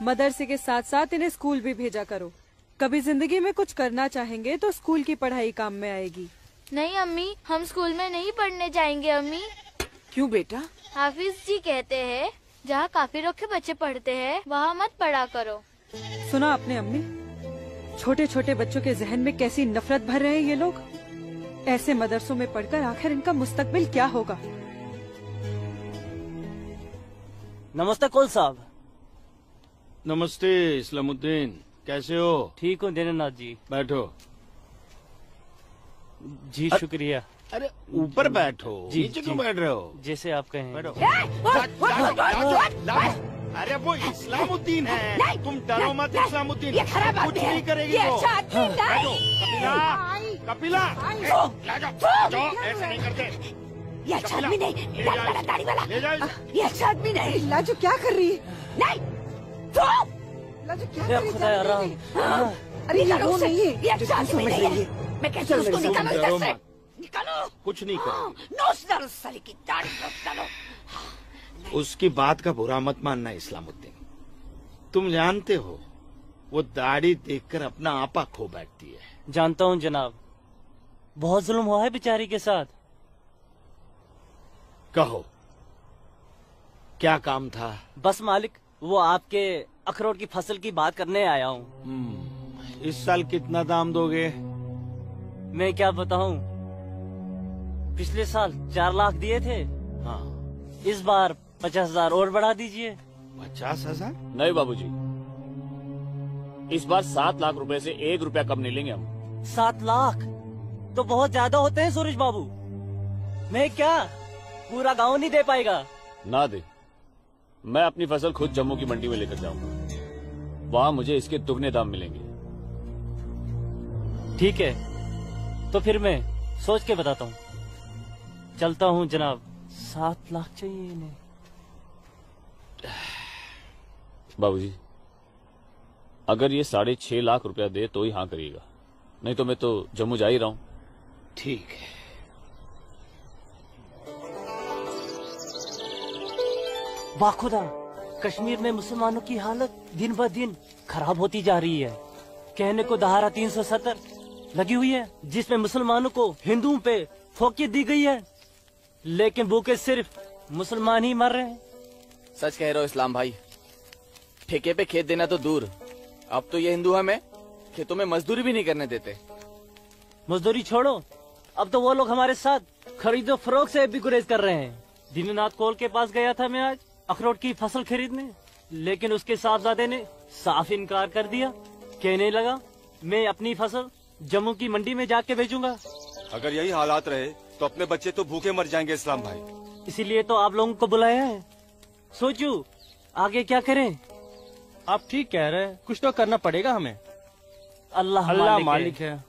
मदरसे के साथ साथ इन्हें स्कूल भी भेजा करो। कभी जिंदगी में कुछ करना चाहेंगे तो स्कूल की पढ़ाई काम में आएगी। नहीं अम्मी, हम स्कूल में नहीं पढ़ने जाएंगे अम्मी। क्यों बेटा? हाफिज जी कहते हैं जहाँ काफिरों के बच्चे पढ़ते हैं वहाँ मत पढ़ा करो। सुना आपने अम्मी? छोटे छोटे बच्चों के जहन में कैसी नफरत भर रहे हैं ये लोग। ऐसे मदरसों में पढ़कर आखिर इनका मुस्तकबिल क्या होगा? नमस्ते कुल साहब। नमस्ते इस्लामुद्दीन, कैसे हो? ठीक हूँ दीनानाथ जी। बैठो। जी शुक्रिया। अरे ऊपर बैठो, नीचे क्यों बैठ रहे हो? जैसे आप कहें। बैठो। अरे वो इस्लामुद्दीन है, तुम डरो मत। इस्लामुद्दीन कुछ नहीं करेगी वो। कपिला, जाओ, ऐसे नहीं करते। ये अच्छा आदमी नहीं, दाढ़ी वाला। ये अच्छा आदमी नहीं। लाजो क्या कर रही है? नहीं, लाजो क्या कर रही है? अरे ये अच्छा आदमी नहीं है। मैं कैसे उसको निकालूं इधर से? निकालो। कुछ नहीं करो। नोस डालो साले की दाढ़ी डालो। उसकी बात का बुरा मत मानना इस्लामुद्दीन। तुम जानते हो वो दाढ़ी देखकर अपना आपा खो बैठती है। जानता हूँ जनाब, बहुत जुल्म हुआ है बेचारी के साथ। कहो क्या काम था? बस मालिक, वो आपके अखरोट की फसल की बात करने आया हूँ। इस साल कितना दाम दोगे? मैं क्या बताऊँ, पिछले साल 4 लाख दिए थे। हाँ, इस बार 50,000 और बढ़ा दीजिए। 50,000? नहीं बाबूजी, इस बार 7 लाख रुपए से 1 रुपया कम नहीं लेंगे हम। 7 लाख तो बहुत ज्यादा होते हैं सूरज बाबू। मैं क्या पूरा गांव नहीं दे पाएगा? ना दे, मैं अपनी फसल खुद जम्मू की मंडी में लेकर जाऊंगा। वहाँ मुझे इसके दुगने दाम मिलेंगे। ठीक है, तो फिर मैं सोच के बताता हूँ। चलता हूँ जनाब। 7 लाख चाहिए इन्हें। बाबूजी, अगर ये 6.5 लाख रुपया दे तो ही हाँ करिएगा, नहीं तो मैं तो जम्मू जा ही रहा हूँ। ठीक है। वाह खुदा, कश्मीर में मुसलमानों की हालत दिन ब दिन खराब होती जा रही है। कहने को धारा 370 लगी हुई है जिसमें मुसलमानों को हिंदुओं पे फोकियत दी गई है, लेकिन भूखे सिर्फ मुसलमान ही मर रहे हैं। सच कह रहे हो इस्लाम भाई, ठेके पे खेत देना तो दूर, अब तो ये हिंदू हमें खेतों में मजदूरी भी नहीं करने देते। मजदूरी छोड़ो, अब तो वो लोग हमारे साथ खरीदो फरोख्त से भी गुरेज कर रहे हैं। दीननाथ कोल के पास गया था मैं आज अखरोट की फसल खरीदने, लेकिन उसके साहबजादे ने साफ इनकार कर दिया। कहने लगा मैं अपनी फसल जम्मू की मंडी में जाके बेचूंगा। अगर यही हालात रहे तो अपने बच्चे तो भूखे मर जाएंगे इस्लाम भाई। इसीलिए तो आप लोगों को बुलाया है। सोचो आगे क्या करें। आप ठीक कह रहे हैं, कुछ तो करना पड़ेगा हमें। अल्लाह मालिक है।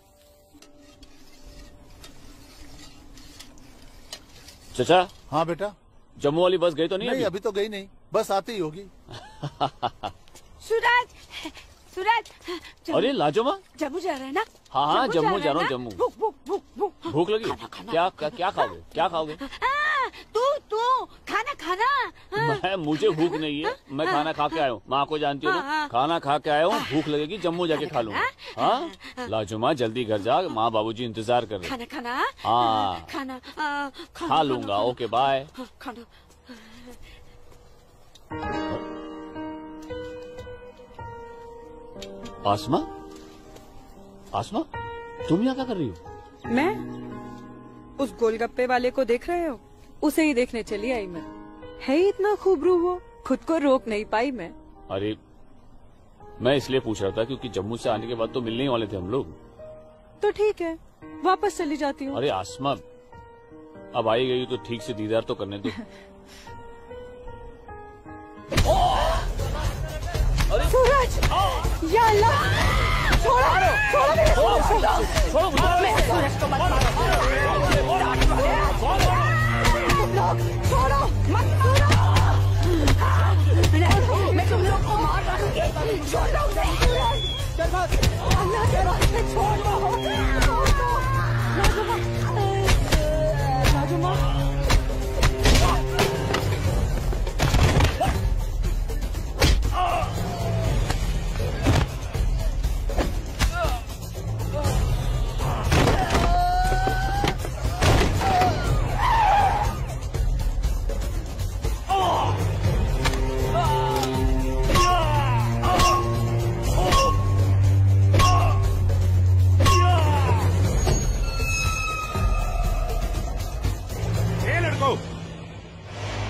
चचा। हाँ बेटा। जम्मू वाली बस गई तो नहीं? अभी तो गई नहीं, बस आती ही होगी। सूरज, सूरज। अरे लाजोमा, जम्मू जा रहे हैं ना? हाँ जम्मू जा रहा हूँ। जम्मू भूख लगी? खाना, क्या खाओगे? क्या खाओगे? तू खाना। मुझे भूख नहीं है, मैं खाना खा के आया हूँ। माँ को जानती हो ना, खाना खा के आया हूँ। भूख लगेगी जम्मू जाके खा लूंगा। हाँ लाजुमा जल्दी घर जा, माँ बाबूजी इंतजार कर रहे। खाना। हाँ खाना खा लूंगा। Okay bye. खाना। आसमा, आसमा तुम यहाँ क्या कर रही हो? मैं उस गोलगप्पे वाले को देख रहे हो? उसे ही देखने चली आई मैं। है ही इतना खूबरू वो, खुद को रोक नहीं पाई मैं। अरे मैं इसलिए पूछ रहा था क्योंकि जम्मू से आने के बाद तो मिलने ही वाले थे हम लोग। तो ठीक है, वापस चली जाती हूँ। अरे आसमा अब आई गई तो ठीक से दीदार तो करने दो। सूरज, या अल्लाह, छोड़ो मेरे सूरज को। मेरे सूरज को मत मारो। छोड़ो मत मारो। मैं तुम लोग को मार डालूंगी। छोड़ दो उसे। अल्लाह के वास्ते छोड़ दो। लाजुमा,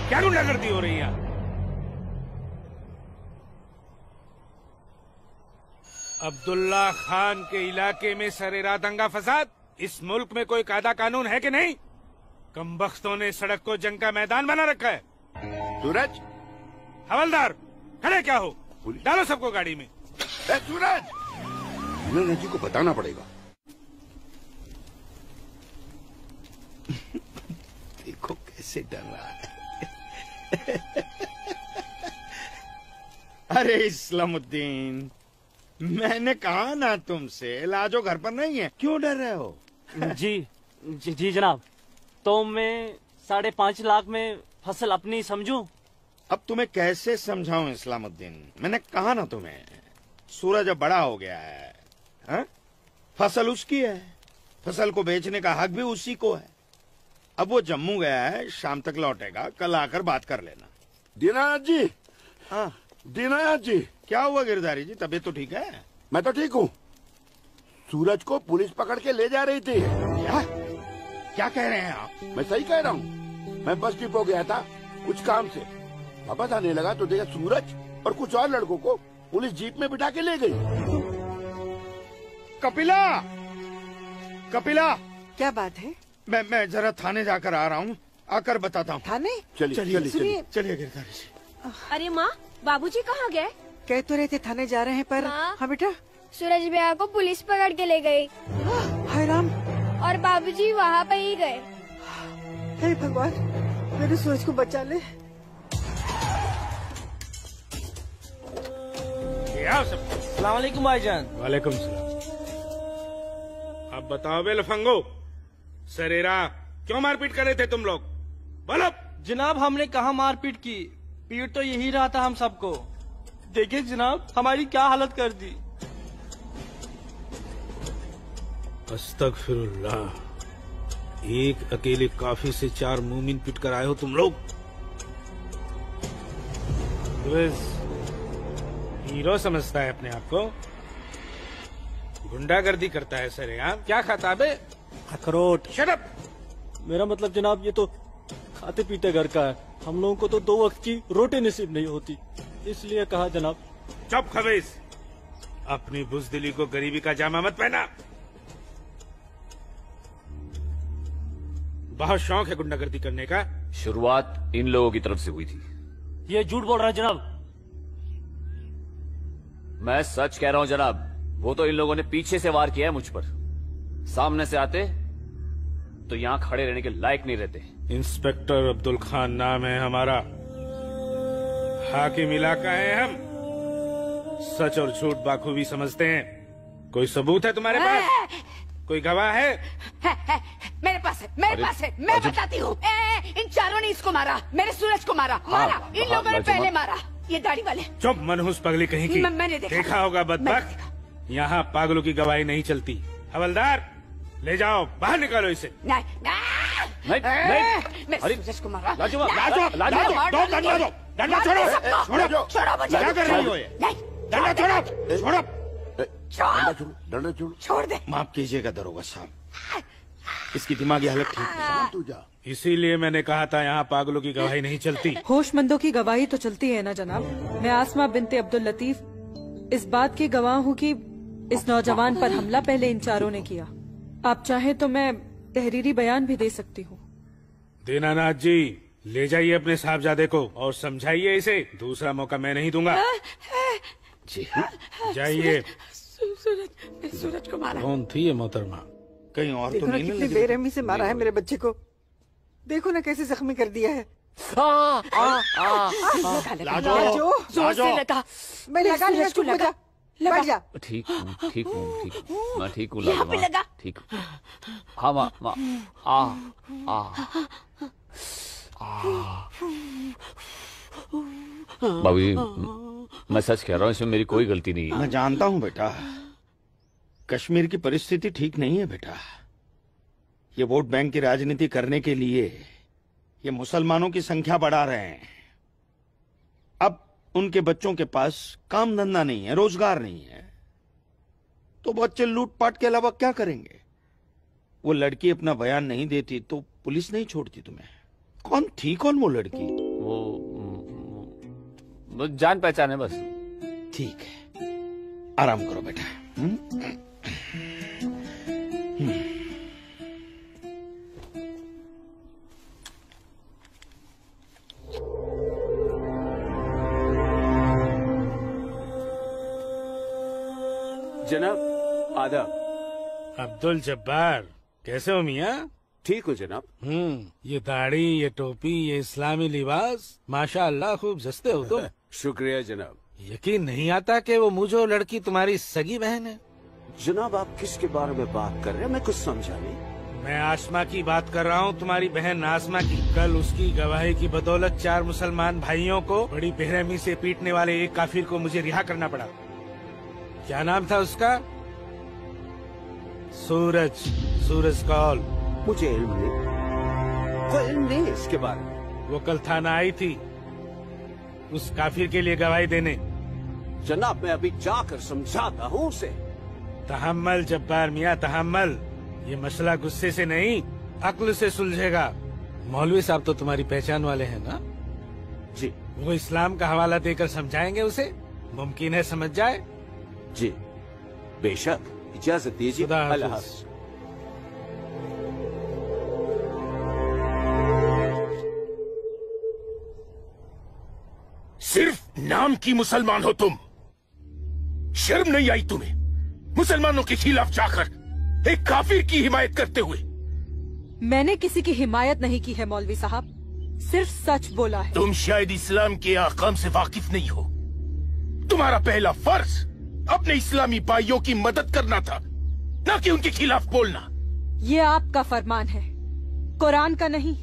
क्या गुंडागर्दी हो रही है? अब्दुल्ला खान के इलाके में सरेराह दंगा फसाद। इस मुल्क में कोई कायदा कानून है कि नहीं? कमबख्तों ने सड़क को जंग का मैदान बना रखा है। सूरज, हवलदार खड़े क्या हो? डालो सबको गाड़ी में। सूरज, जी को बताना पड़ेगा। देखो कैसे डर रहा है। अरे इस्लामुद्दीन, मैंने कहा ना तुमसे, लाजो घर पर नहीं है, क्यों डर रहे हो? जी जनाब, तो मैं 5.5 लाख में फसल अपनी समझूं? अब तुम्हें कैसे समझाऊं इस्लामुद्दीन? मैंने कहा ना तुम्हें, सूरज अब बड़ा हो गया है, हा? फसल उसकी है, फसल को बेचने का हक भी उसी को है। अब वो जम्मू गया है, शाम तक लौटेगा, कल आकर बात कर लेना। दीनानाथ जी। हाँ दीनानाथ जी। क्या हुआ गिरधारी जी, तबीयत तो ठीक है? मैं तो ठीक हूँ। सूरज को पुलिस पकड़ के ले जा रही थी। क्या कह रहे हैं आप? मैं सही कह रहा हूँ। मैं बस डिपो गया था कुछ काम से, वापस आने लगा तो देखा सूरज और कुछ और लड़कों को पुलिस जीप में बिठा के ले गई। कपिला, कपिला, क्या बात है? मैं जरा थाने जाकर आ रहा हूँ, आकर बताता हूँ। थाने? चलिए गिरधारी जी। अरे माँ, बाबूजी कहाँ गए? कह तो रहे थे थाने जा रहे हैं पर। हाँ बेटा। सूरज भैया को पुलिस पकड़ के ले गई। हाय राम। और बाबूजी वहाँ पे ही गए। हे भगवान, मेरे सूरज को बचा ले। गिराओ सब। अस्सलाम वालेकुम भाईजान। वालेकुम सलाम। अब बताओ बे लफंगो, सरेरा क्यों मारपीट कर रहे थे तुम लोग? बोलो। जनाब हमने कहा मारपीट की, पीट तो यही रहा था हम सबको। देखिए जनाब हमारी क्या हालत कर दी। अस्तगफिरुल्लाह, एक अकेले काफी से 4 मूमिन पिट कर आए हो तुम लोग। हीरो समझता है अपने आप को, गुंडागर्दी करता है सरेआम। क्या खाता बे? अखरोट। Shut up. मेरा मतलब जनाब ये तो खाते पीते घर का है, हम लोगों को तो 2 वक्त की रोटी नसीब नहीं होती, इसलिए कहा जनाब। चुप खबीस, अपनी बुज़दिली को गरीबी का जामा मत पहना। बहुत शौक है गुंडागर्दी करने का। शुरुआत इन लोगों की तरफ से हुई थी। ये झूठ बोल रहा है जनाब। मैं सच कह रहा हूं जनाब, वो तो इन लोगों ने पीछे से वार किया है मुझ पर। सामने से आते तो यहां खड़े रहने के लायक नहीं रहते। इंस्पेक्टर अब्दुल खान नाम है हमारा, हाकिम इलाका है हम, सच और झूठ बाखूबी समझते हैं। कोई सबूत है तुम्हारे पास? कोई गवाह है? मेरे पास है, मेरे पास है, मैं बताती हूँ। इन चारों ने इसको मारा, मेरे सूरज को मारा। इन लोगों ने पहले मारा, ये दाढ़ी वाले। चुप मनहूस पगली कहीं की। मैंने देखा होगा बदबख्त, यहाँ पागलों की गवाही नहीं चलती। हवलदार ले जाओ, बाहर निकालो इसे। नहीं, मेरे सूरज को मारा। दो डंडा छोड़ो, क्या कर रही हो ये? डंडा छोड़ो, छोड़ दे। माफ कीजिएगा दरोगा साहब, इसकी दिमागी हालत ठीक नहीं। इसीलिए मैंने कहा था यहाँ पागलों की गवाही नहीं चलती। होशमंदों की गवाही तो चलती है ना जनाब। मैं आसमा बिनते अब्दुल लतीफ इस बात की गवाह हूँ कि इस नौजवान पर हमला पहले इन चारों ने किया। आप चाहे तो मैं तहरीरी बयान भी दे सकती हूँ। दीनानाथ जी, ले जाइए अपने साहबजादे को और समझाइए इसे, दूसरा मौका मैं नहीं दूंगा। जी जाइए। सूरज को मारा। कौन थी ये मोहतरमा? कहीं और तो देखो ना नहीं कितनी बेरहमी से मारा है मेरे बच्चे को। देखो ना कैसे जख्मी कर दिया है। लाजो, जोर से लगा। मैं लगा लिया, चुप हो जा, बैठ जा। ठीक हूँ, ठीक हूँ, ठीक हूँ, मैं ठीक हूँ। यहाँ पे लगा। ठीक हूँ। हाँ माँ, भाभी मैं सच कह रहा हूँ, इसमें मेरी कोई गलती नहीं है। मैं जानता हूँ बेटा, कश्मीर की परिस्थिति ठीक नहीं है बेटा। ये वोट बैंक की राजनीति करने के लिए ये मुसलमानों की संख्या बढ़ा रहे हैं। अब उनके बच्चों के पास काम धंधा नहीं है, रोजगार नहीं है, तो बच्चे लूटपाट के अलावा क्या करेंगे? वो लड़की अपना बयान नहीं देती तो पुलिस नहीं छोड़ती तुम्हें। कौन थी वो लड़की? वो जान पहचान है बस। ठीक है, आराम करो बेटा। जनाब आदाब। अब्दुल जब्बार, कैसे हो मियाँ? ठीक हो जनाब। ये दाढ़ी, ये टोपी, ये इस्लामी लिबास, माशाअल्लाह खूब जस्ते हो तुम। शुक्रिया जनाब। यकीन नहीं आता कि वो मुझो लड़की तुम्हारी सगी बहन है। जनाब आप किसके बारे में बात कर रहे हैं? मैं कुछ समझा नहीं। मैं आसमा की बात कर रहा हूँ, तुम्हारी बहन आसमा की। कल उसकी गवाही की बदौलत 4 मुसलमान भाइयों को बड़ी बेरहमी से पीटने वाले एक काफिर को मुझे रिहा करना पड़ा। क्या नाम था उसका? सूरज कौल। मुझे इल्म नहीं, कोई इल्म नहीं इसके बारे में। वो कल थाना आई थी उस काफिर के लिए गवाही देने। जनाब मैं अभी जाकर समझाता हूँ उसे। तहम्मल जब्बार मियाँ, तहम्मल। ये मसला गुस्से से नहीं, अक्ल से सुलझेगा। मौलवी साहब तो तुम्हारी पहचान वाले हैं ना? जी। वो इस्लाम का हवाला देकर समझाएंगे उसे, मुमकिन है समझ जाए। जी बेशक, इजाजत दीजिए। अल्लाह हाफ़िज़। सिर्फ नाम की मुसलमान हो तुम, शर्म नहीं आई तुम्हें मुसलमानों के खिलाफ जाकर एक काफिर की हिमायत करते हुए? मैंने किसी की हिमायत नहीं की है मौलवी साहब, सिर्फ सच बोला है। तुम शायद इस्लाम के अहकाम से वाकिफ नहीं हो। तुम्हारा पहला फर्ज अपने इस्लामी भाइयों की मदद करना था, ना कि उनके खिलाफ बोलना। ये आपका फरमान है, कुरान का नहीं,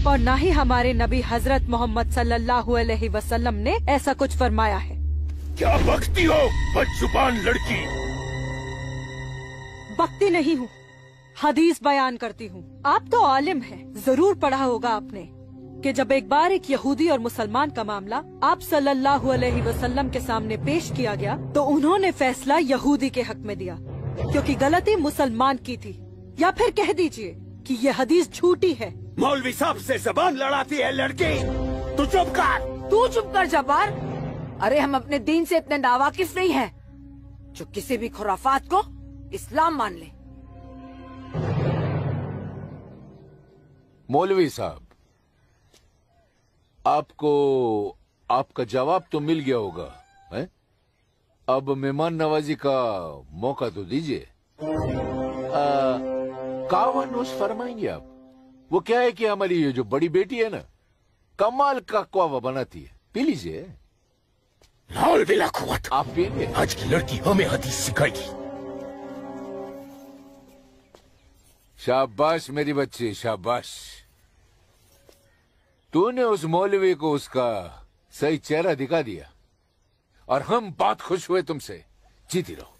और ना ही हमारे नबी हजरत मोहम्मद सल्लल्लाहु अलैहि वसल्लम ने ऐसा कुछ फरमाया है। क्या बकती हो बदजुबान लड़की? बकती नहीं हूँ, हदीस बयान करती हूँ। आप तो आलिम हैं, जरूर पढ़ा होगा आपने कि जब एक बार एक यहूदी और मुसलमान का मामला आप सल्लल्लाहु अलैहि वसल्लम के सामने पेश किया गया तो उन्होंने फैसला यहूदी के हक में दिया, क्योंकि गलती मुसलमान की थी। या फिर कह दीजिए कि ये हदीस झूठी है। मौलवी साहब से जबान लड़ाती है लड़की, तू चुप कर। तू चुप कर जब्बार। अरे हम अपने दीन से इतने नावाकिफ नहीं हैं जो किसी भी खुराफात को इस्लाम मान ले। मौलवी साहब, आपको आपका जवाब तो मिल गया होगा, है? अब मेहमान नवाजी का मौका तो दीजिए। कावा नोश फरमाएंगे आप? वो क्या है कि हमारी ये जो बड़ी बेटी है ना, कमाल का कावा बनाती है, पी लीजिए। आप पिएंगे? आज की लड़की हमें हदीस सिखाएगी। शाबाश मेरी बच्ची, शाबाश। तूने उस मौलवी को उसका सही चेहरा दिखा दिया और हम बहुत खुश हुए तुमसे। जीती रहो।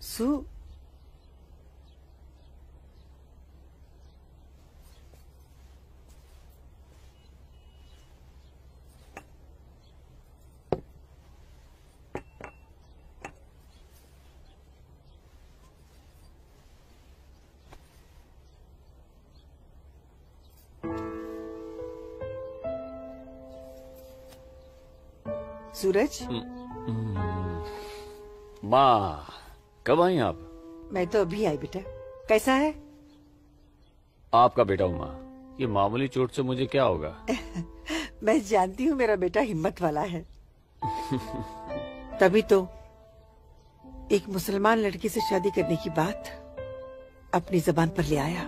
सू सूरज, माँ कब आई आप? मैं तो अभी आई बेटा। कैसा है? आपका बेटा हूँ माँ, ये मामूली चोट से मुझे क्या होगा? मैं जानती हूँ मेरा बेटा हिम्मत वाला है। तभी तो एक मुसलमान लड़की से शादी करने की बात अपनी जबान पर ले आया।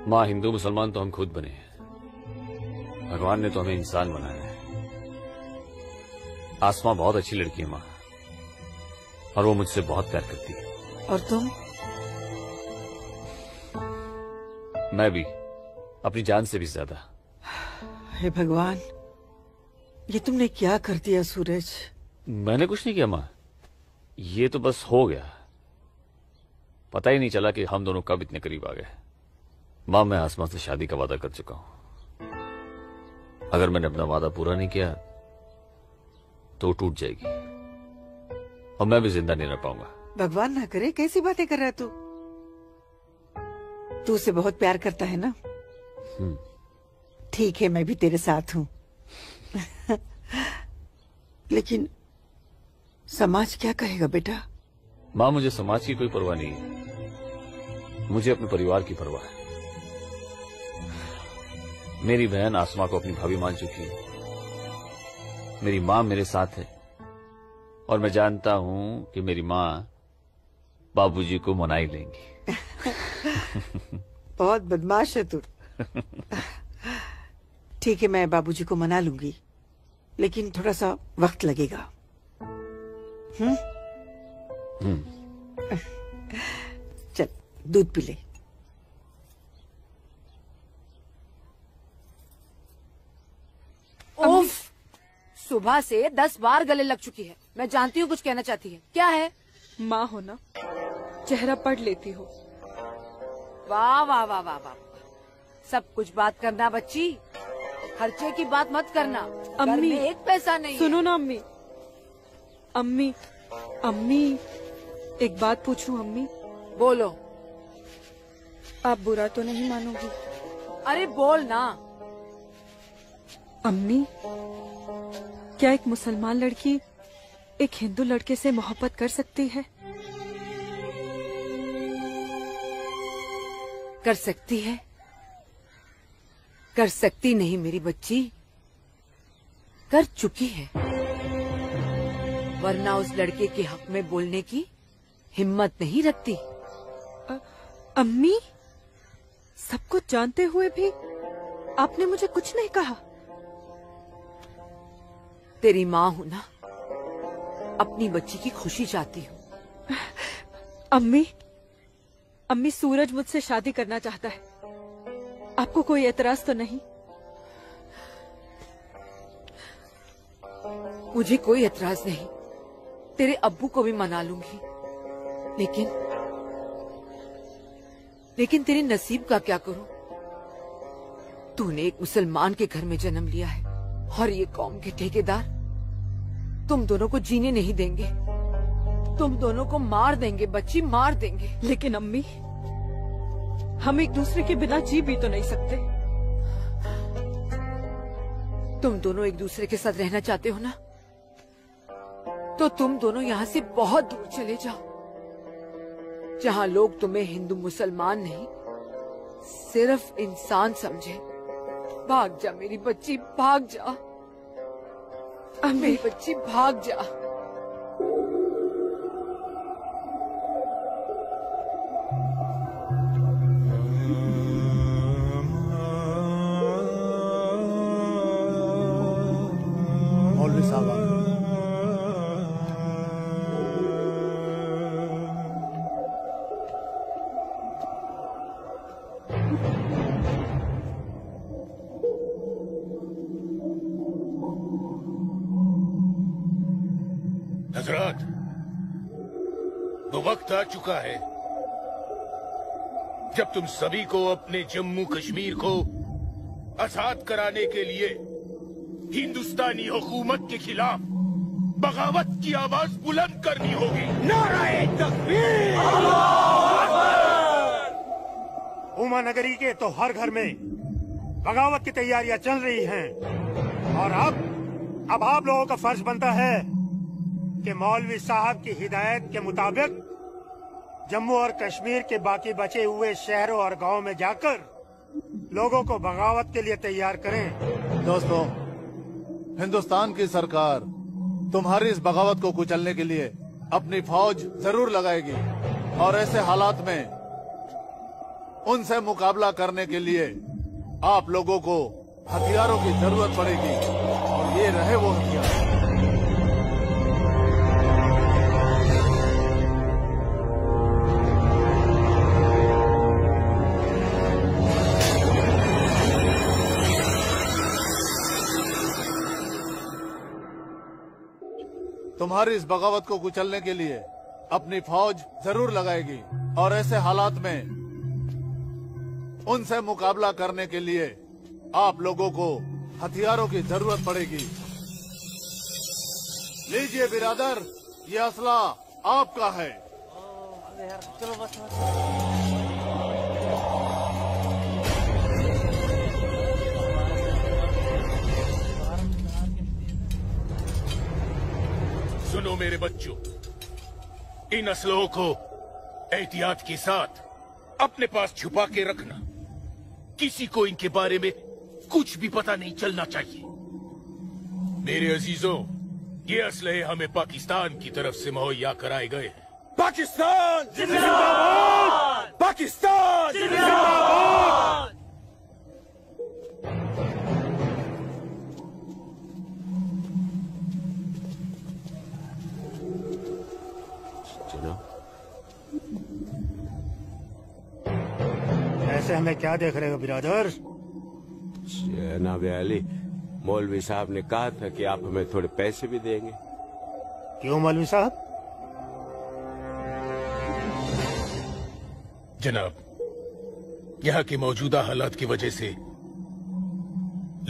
माँ, हिंदू मुसलमान तो हम खुद बने हैं, भगवान ने तो हमें इंसान बनाया है। आसमा बहुत अच्छी लड़की है माँ, और वो मुझसे बहुत प्यार करती है। और तुम? मैं भी, अपनी जान से भी ज्यादा। हे भगवान, ये तुमने क्या कर दिया सूरज? मैंने कुछ नहीं किया माँ, ये तो बस हो गया। पता ही नहीं चला कि हम दोनों कब इतने करीब आ गए। माँ, मैं आसमा से शादी का वादा कर चुका हूं। अगर मैंने अपना वादा पूरा नहीं किया तो टूट जाएगी और मैं भी जिंदा नहीं रह पाऊंगा। भगवान ना करे, कैसी बातें कर रहा है तू? तू उसे बहुत प्यार करता है ना? ठीक है, मैं भी तेरे साथ हूँ। लेकिन समाज क्या कहेगा बेटा? माँ, मुझे समाज की कोई परवाह नहीं है, मुझे अपने परिवार की परवाह है। मेरी बहन आसमा को अपनी भाभी मान चुकी है, मेरी माँ मेरे साथ है, और मैं जानता हूँ कि मेरी माँ बाबूजी को मना ही लेंगी। बहुत बदमाश है तू। ठीक है, मैं बाबूजी को मना लूंगी, लेकिन थोड़ा सा वक्त लगेगा। चल दूध पी ले। उफ, सुबह से 10 बार गले लग चुकी है। मैं जानती हूँ कुछ कहना चाहती है। क्या है? माँ हो ना, चेहरा पढ़ लेती हो। वाह वाह वाह वाह वाह, सब कुछ बात करना बच्ची, खर्चे की बात मत करना। घर में एक पैसा नहीं। सुनो ना अम्मी। अम्मी, अम्मी, एक बात पूछूं अम्मी? बोलो। आप बुरा तो नहीं मानोगी? अरे बोल ना। अम्मी, क्या एक मुसलमान लड़की एक हिंदू लड़के से मोहब्बत कर सकती है? कर सकती है, कर सकती नहीं मेरी बच्ची, कर चुकी है। वरना उस लड़के के हक में बोलने की हिम्मत नहीं रखती। अम्मी, सब कुछ जानते हुए भी आपने मुझे कुछ नहीं कहा। तेरी माँ हूँ ना, अपनी बच्ची की खुशी चाहती हूँ। अम्मी सूरज मुझसे शादी करना चाहता है, आपको कोई एतराज तो नहीं? मुझे कोई एतराज नहीं, तेरे अब्बू को भी मना लूंगी, लेकिन तेरे नसीब का क्या करूं? तूने एक मुसलमान के घर में जन्म लिया है और ये कौम के ठेकेदार तुम दोनों को जीने नहीं देंगे, तुम दोनों को मार देंगे, बच्ची मार देंगे। लेकिन अम्मी, हम एक दूसरे के बिना जी भी तो नहीं सकते। तुम दोनों एक दूसरे के साथ रहना चाहते हो ना, तो तुम दोनों यहाँ से बहुत दूर चले जाओ, जहाँ लोग तुम्हें हिंदू मुसलमान नहीं सिर्फ इंसान समझे। भाग जा मेरी बच्ची, भाग जा मेरी बच्ची, भाग जा। मौलवी साहब हजरात, वो वक्त आ चुका है जब तुम सभी को अपने जम्मू कश्मीर को आजाद कराने के लिए हिंदुस्तानी हुकूमत के खिलाफ बगावत की आवाज बुलंद करनी होगी। नारे तकबीर! उमा नगरी के तो हर घर में बगावत की तैयारियां चल रही हैं और अब आप लोगों का फर्ज बनता है कि मौलवी साहब की हिदायत के मुताबिक जम्मू और कश्मीर के बाकी बचे हुए शहरों और गांवों में जाकर लोगों को बगावत के लिए तैयार करें। दोस्तों, हिंदुस्तान की सरकार तुम्हारी इस बगावत को कुचलने के लिए अपनी फौज जरूर लगाएगी और ऐसे हालात में उनसे मुकाबला करने के लिए आप लोगों को हथियारों की जरूरत पड़ेगी और ये रहे वो हथियार। तुम्हारी इस बगावत को कुचलने के लिए अपनी फौज जरूर लगाएगी और ऐसे हालात में उनसे मुकाबला करने के लिए आप लोगों को हथियारों की जरूरत पड़ेगी। लीजिए बिरादर, ये असला आपका है। चलो बस। सुनो मेरे बच्चों, इन असलों को एहतियात के साथ अपने पास छुपा के रखना। किसी को इनके बारे में कुछ भी पता नहीं चलना चाहिए। मेरे अजीजों, ये असलहे हमें पाकिस्तान की तरफ से मुहैया कराए गए हैं। पाकिस्तान जिंदाबाद! पाकिस्तान जिंदाबाद! ऐसे हमें क्या देख रहे हो बिरादर? जनाब अली, मौलवी साहब ने कहा था कि आप हमें थोड़े पैसे भी देंगे। क्यों मौलवी साहब? जनाब, यहाँ की मौजूदा हालात की वजह से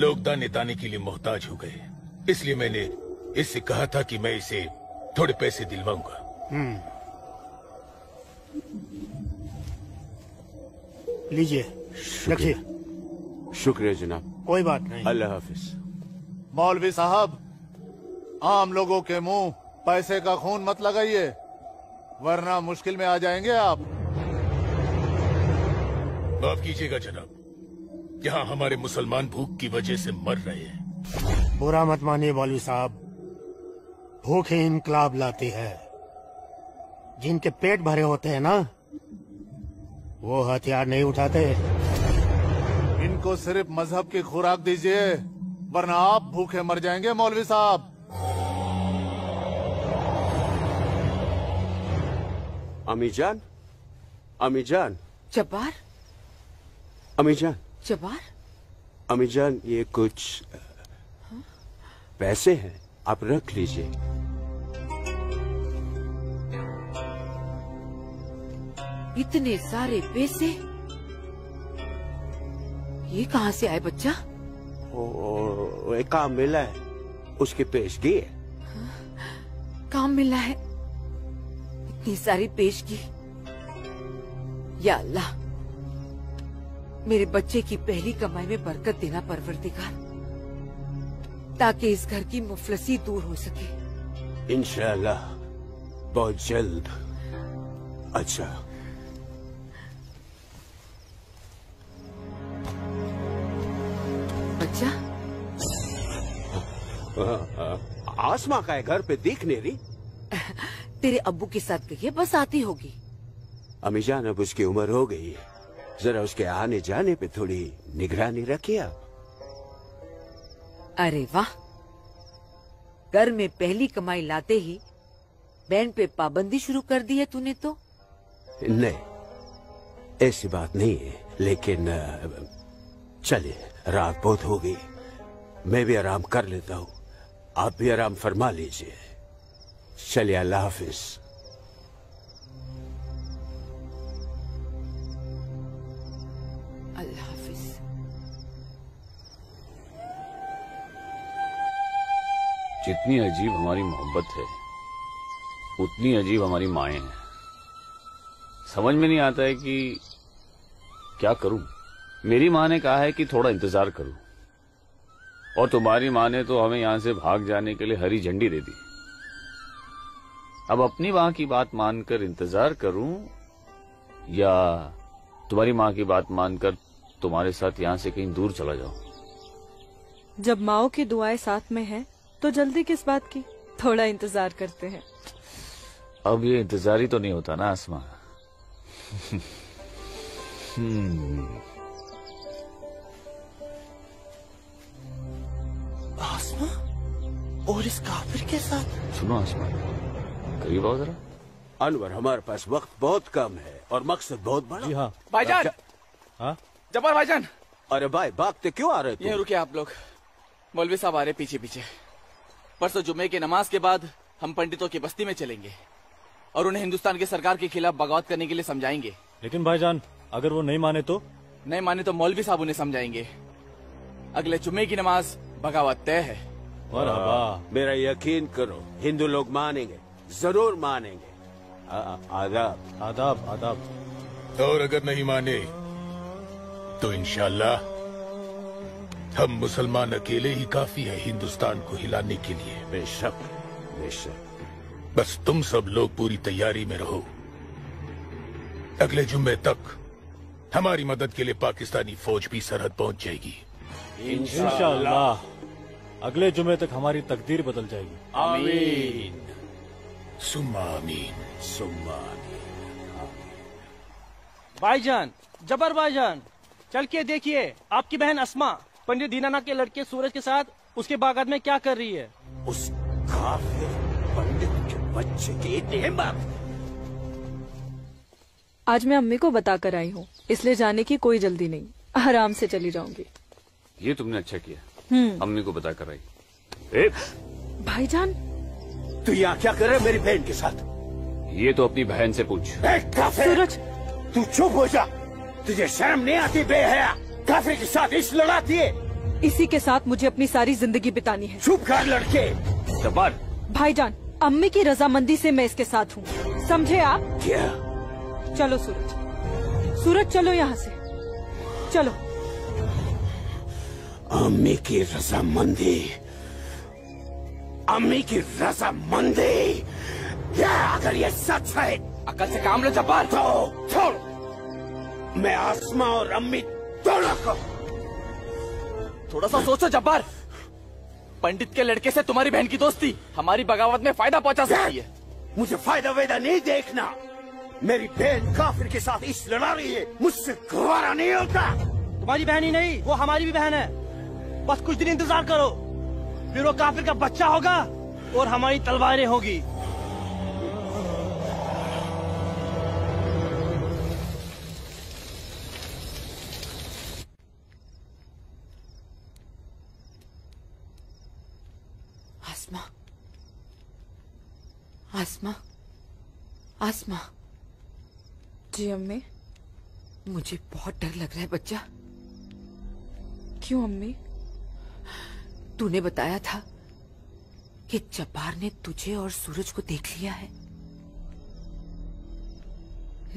लोग दाने दाने के लिए मोहताज हो गए, इसलिए मैंने इससे कहा था कि मैं इसे थोड़े पैसे दिलवाऊंगा। लीजिए, रखिए। शुक्रिया जनाब। कोई बात नहीं। अल्लाह हाफिज। मौलवी साहब, आम लोगों के मुंह पैसे का खून मत लगाइए, वरना मुश्किल में आ जाएंगे आप। माफ कीजिएगा जनाब, यहाँ हमारे मुसलमान भूख की वजह से मर रहे हैं। बुरा मत मानिए मौलवी साहब, भूख ही इनकलाब लाती है। जिनके पेट भरे होते हैं ना, वो हथियार नहीं उठाते। इनको सिर्फ मजहब की खुराक दीजिए, वरना आप भूखे मर जाएंगे मौलवी साहब। अमीजान, अमीजान, जब्बार, अमीजान, जब्बार, अमीजान, ये कुछ पैसे हैं, आप रख लीजिए। इतने सारे पैसे ये कहाँ से आए बच्चा? एक काम मिला है, उसकी पेशगी है। काम मिला है, इतनी सारी पेशगी। या अल्लाह, मेरे बच्चे की पहली कमाई में बरकत देना परवरदिगार, ताकि इस घर की मुफलसी दूर हो सके। इंशाअल्लाह बहुत जल्द। अच्छा, बच्चा, आसमा का है, घर पे दिख नहीं रही। तेरे अब्बू के साथ गई है, बस आती होगी। अमीजान, अब उसकी उम्र हो गई है, जरा उसके आने जाने पे थोड़ी निगरानी रखिए आप। अरे वाह, घर में पहली कमाई लाते ही बैंड पे पाबंदी शुरू कर दी है तूने तो। नहीं, ऐसी बात नहीं है, लेकिन चलिए, रात बहुत हो गई, मैं भी आराम कर लेता हूँ, आप भी आराम फरमा लीजिए। चलिए, अल्लाह हाफिज। अल्लाह हाफिज। जितनी अजीब हमारी मोहब्बत है, उतनी अजीब हमारी माएं हैं। समझ में नहीं आता है कि क्या करूं। मेरी माँ ने कहा है कि थोड़ा इंतजार करूं, और तुम्हारी माँ ने तो हमें यहां से भाग जाने के लिए हरी झंडी दे दी। अब अपनी माँ की बात मानकर इंतजार करूं, या तुम्हारी माँ की बात मानकर तुम्हारे साथ यहाँ से कहीं दूर चला जाऊं। जब माओ की दुआएं साथ में हैं, तो जल्दी किस बात की, थोड़ा इंतजार करते हैं। अब ये इंतजार ही तो नहीं होता ना आसमा। आसमा और इस काफिर के साथ। सुनो आसमा, करीब आओ जरा। अनवर, हमारे पास वक्त बहुत कम है और मकसद बहुत बड़ा। जी हाँ भाईजान। हाँ जब्बार भाईजान। अरे भाई, भागते क्यों आ रहे थे? ये रुके आप लोग, मौलवी साहब आ रहे पीछे पीछे। परसों जुम्मे की नमाज के बाद हम पंडितों की बस्ती में चलेंगे और उन्हें हिंदुस्तान की सरकार के खिलाफ बगावत करने के लिए समझाएंगे। लेकिन भाईजान, अगर वो नहीं माने तो? नहीं माने तो मौलवी साहब उन्हें समझाएंगे। अगले जुम्मे की नमाज बगावत तय है। मेरा यकीन करो, हिंदू लोग मानेंगे, जरूर मानेंगे। आदाब आदाब आदाब। और अगर नहीं माने तो इंशाल्लाह हम मुसलमान अकेले ही काफी है हिंदुस्तान को हिलाने के लिए। बेशक बेशक। बस तुम सब लोग पूरी तैयारी में रहो। अगले जुम्मे तक हमारी मदद के लिए पाकिस्तानी फौज भी सरहद पहुंच जाएगी। इंशाअल्लाह अगले जुम्मे तक हमारी तकदीर बदल जाएगी। आमीन सुम्मा आमीन सुम्मा आमीन। भाईजान, जबर भाईजान, चल के देखिए आपकी बहन अस्मा पंडित दीनानाथ के लड़के सूरज के साथ उसके बागात में क्या कर रही है। उस काफिर पंडित के बच्चे की इतनी हिम्मत। आज मैं अम्मी को बताकर आई हूँ, इसलिए जाने की कोई जल्दी नहीं, आराम से चली जाऊंगी। ये तुमने अच्छा किया, अम्मी को बता कर आई। भाईजान, तू यहाँ क्या कर रहा है मेरी बहन के साथ? ये तो अपनी बहन से पूछ। सूरज, तू चुप हो जा, तुझे शर्म नहीं आती बेहया? काफिर के साथ इश्क लड़ाती है। इसी के साथ मुझे अपनी सारी जिंदगी बितानी है। चुप कर लड़के। जब्बार। भाईजान, अम्मी की रजामंदी से मैं इसके साथ हूँ, समझे आप? क्या? चलो सूरज, सूरज चलो यहाँ से, चलो। अम्मी की रजामंदी, अम्मी की रजामंदी, अगर ये सच है, अकल से काम लो जब्बार। तो छोड़, मैं आसमा और अम्मी दोनों को। थोड़ा सा सोचो जब्बार, पंडित के लड़के से तुम्हारी बहन की दोस्ती हमारी बगावत में फायदा पहुंचा सकती है। मुझे फायदा वेदा नहीं देखना, मेरी बहन काफिर के साथ इश्क लड़ा रही है, मुझसे गवारा नहीं होता। तुम्हारी बहन ही नहीं, वो हमारी भी बहन है। बस कुछ दिन इंतजार करो, फिर वो काफिर का बच्चा होगा और हमारी तलवारें होगी। आसमा, आसमा, आसमा। जी अम्मी। मुझे बहुत डर लग रहा है बच्चा। क्यों अम्मी? तूने बताया था कि जब्बार ने तुझे और सूरज को देख लिया है,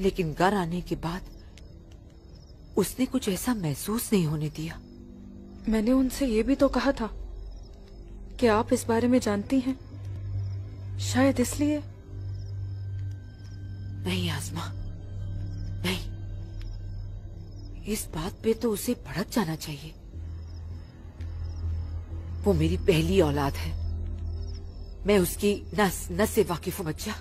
लेकिन घर आने के बाद उसने कुछ ऐसा महसूस नहीं होने दिया। मैंने उनसे ये भी तो कहा था कि आप इस बारे में जानती हैं, शायद इसलिए। नहीं आसमा, नहीं। इस बात पे तो उसे भड़क जाना चाहिए। वो मेरी पहली औलाद है, मैं उसकी नस नस से वाकिफ हूं बच्चा।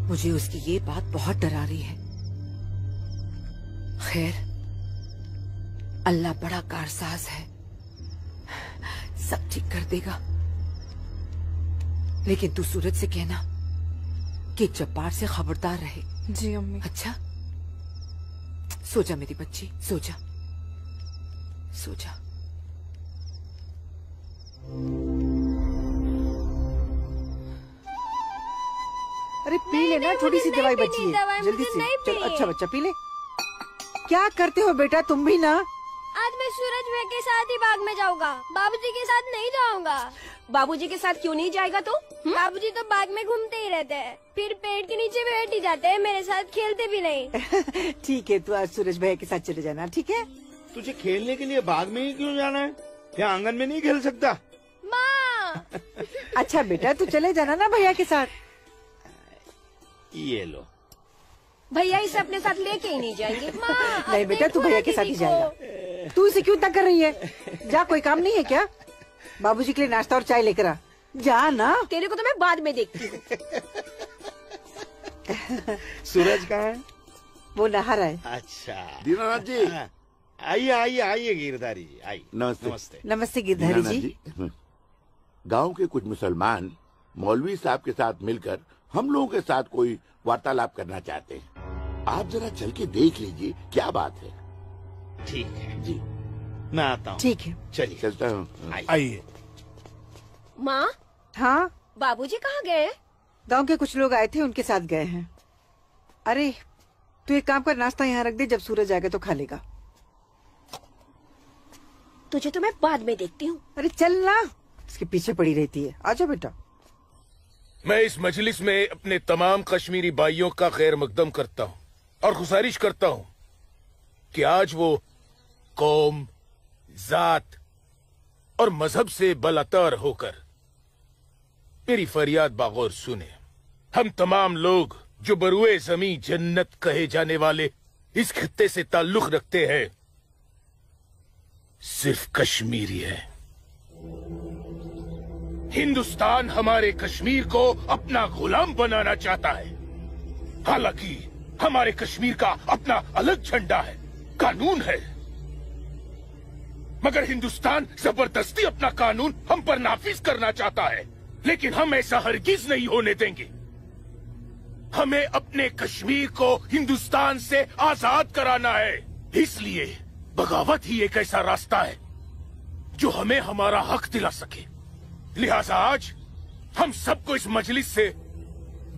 मुझे उसकी ये बात बहुत डरा रही है। खैर, अल्लाह बड़ा कारसाज है, सब ठीक कर देगा। लेकिन तू सूरज से कहना कि जब्बार से खबरदार रहे। जी अम्मी। अच्छा, सो जा मेरी बच्ची, सो जा, सो जा। अरे पी लेना, थोड़ी सी दवाई बची है, जल्दी से। चलो, अच्छा बच्चा पी ले। क्या करते हो बेटा तुम भी ना? आज मैं सूरज भैया के साथ ही बाग में जाऊंगा, बाबूजी के साथ नहीं जाऊंगा। बाबूजी के साथ क्यों नहीं जाएगा तू? बाबूजी तो बाग में घूमते ही रहते हैं, फिर पेड़ के नीचे बैठ ही जाते हैं, मेरे साथ खेलते भी नहीं। ठीक है, तू आज सूरज भैया के साथ चले जाना, ठीक है? तुझे खेलने के लिए बाग में ही क्यों जाना है? क्या आंगन में नहीं खेल सकता? माँ। अच्छा बेटा, तू चले जाना ना भैया के साथ। ये लो। भैया इसे अपने साथ लेके ही नहीं जाएंगे। माँ, नहीं बेटा, तू भैया के साथ ही जाएगा। तू इसे क्यों तंग कर रही है? जा, कोई काम नहीं है क्या? बाबूजी के लिए नाश्ता और चाय लेकर आ। जा ना। तेरे को तो मैं बाद में देखती हूँ। सूरज कहाँ है? वो नहा रहा है। अच्छा दीनानाथ जी। आइए आइए आइए गिरधारी जी, आइए। नमस्ते। नमस्ते। नमस्ते गिरधारी जी। गांव के कुछ मुसलमान मौलवी साहब के साथ मिलकर हम लोगों के साथ कोई वार्तालाप करना चाहते हैं। आप जरा चल के देख लीजिए क्या बात है। ठीक है जी, मैं आता हूँ। ठीक है, चलिए चलता हूँ। आइए। माँ। हाँ बाबूजी कहाँ गए? गांव के कुछ लोग आए थे, उनके साथ गए हैं। अरे तू एक काम कर, नाश्ता यहाँ रख दे, जब सूरज आएगा तो खा लेगा। तुझे तो मैं बाद में देखती हूँ। अरे चल ना, इसके पीछे पड़ी रहती है। आजा बेटा। मैं इस मजलिस में अपने तमाम कश्मीरी भाइयों का खैर मकदम करता हूँ और गुजारिश करता हूँ कि आज वो कौम, जात और मजहब से बलातर होकर मेरी फरियाद बागौर सुने। हम तमाम लोग जो बरुए जमी जन्नत कहे जाने वाले इस खित्ते से ताल्लुक रखते हैं, सिर्फ कश्मीरी है। हिंदुस्तान हमारे कश्मीर को अपना गुलाम बनाना चाहता है। हालांकि हमारे कश्मीर का अपना अलग झंडा है, कानून है, मगर हिंदुस्तान जबरदस्ती अपना कानून हम पर नाफिज करना चाहता है। लेकिन हम ऐसा हरगिज नहीं होने देंगे। हमें अपने कश्मीर को हिंदुस्तान से आजाद कराना है। इसलिए बगावत ही एक ऐसा रास्ता है जो हमें हमारा हक दिला सके। लिहाजा आज हम सबको इस मजलिस से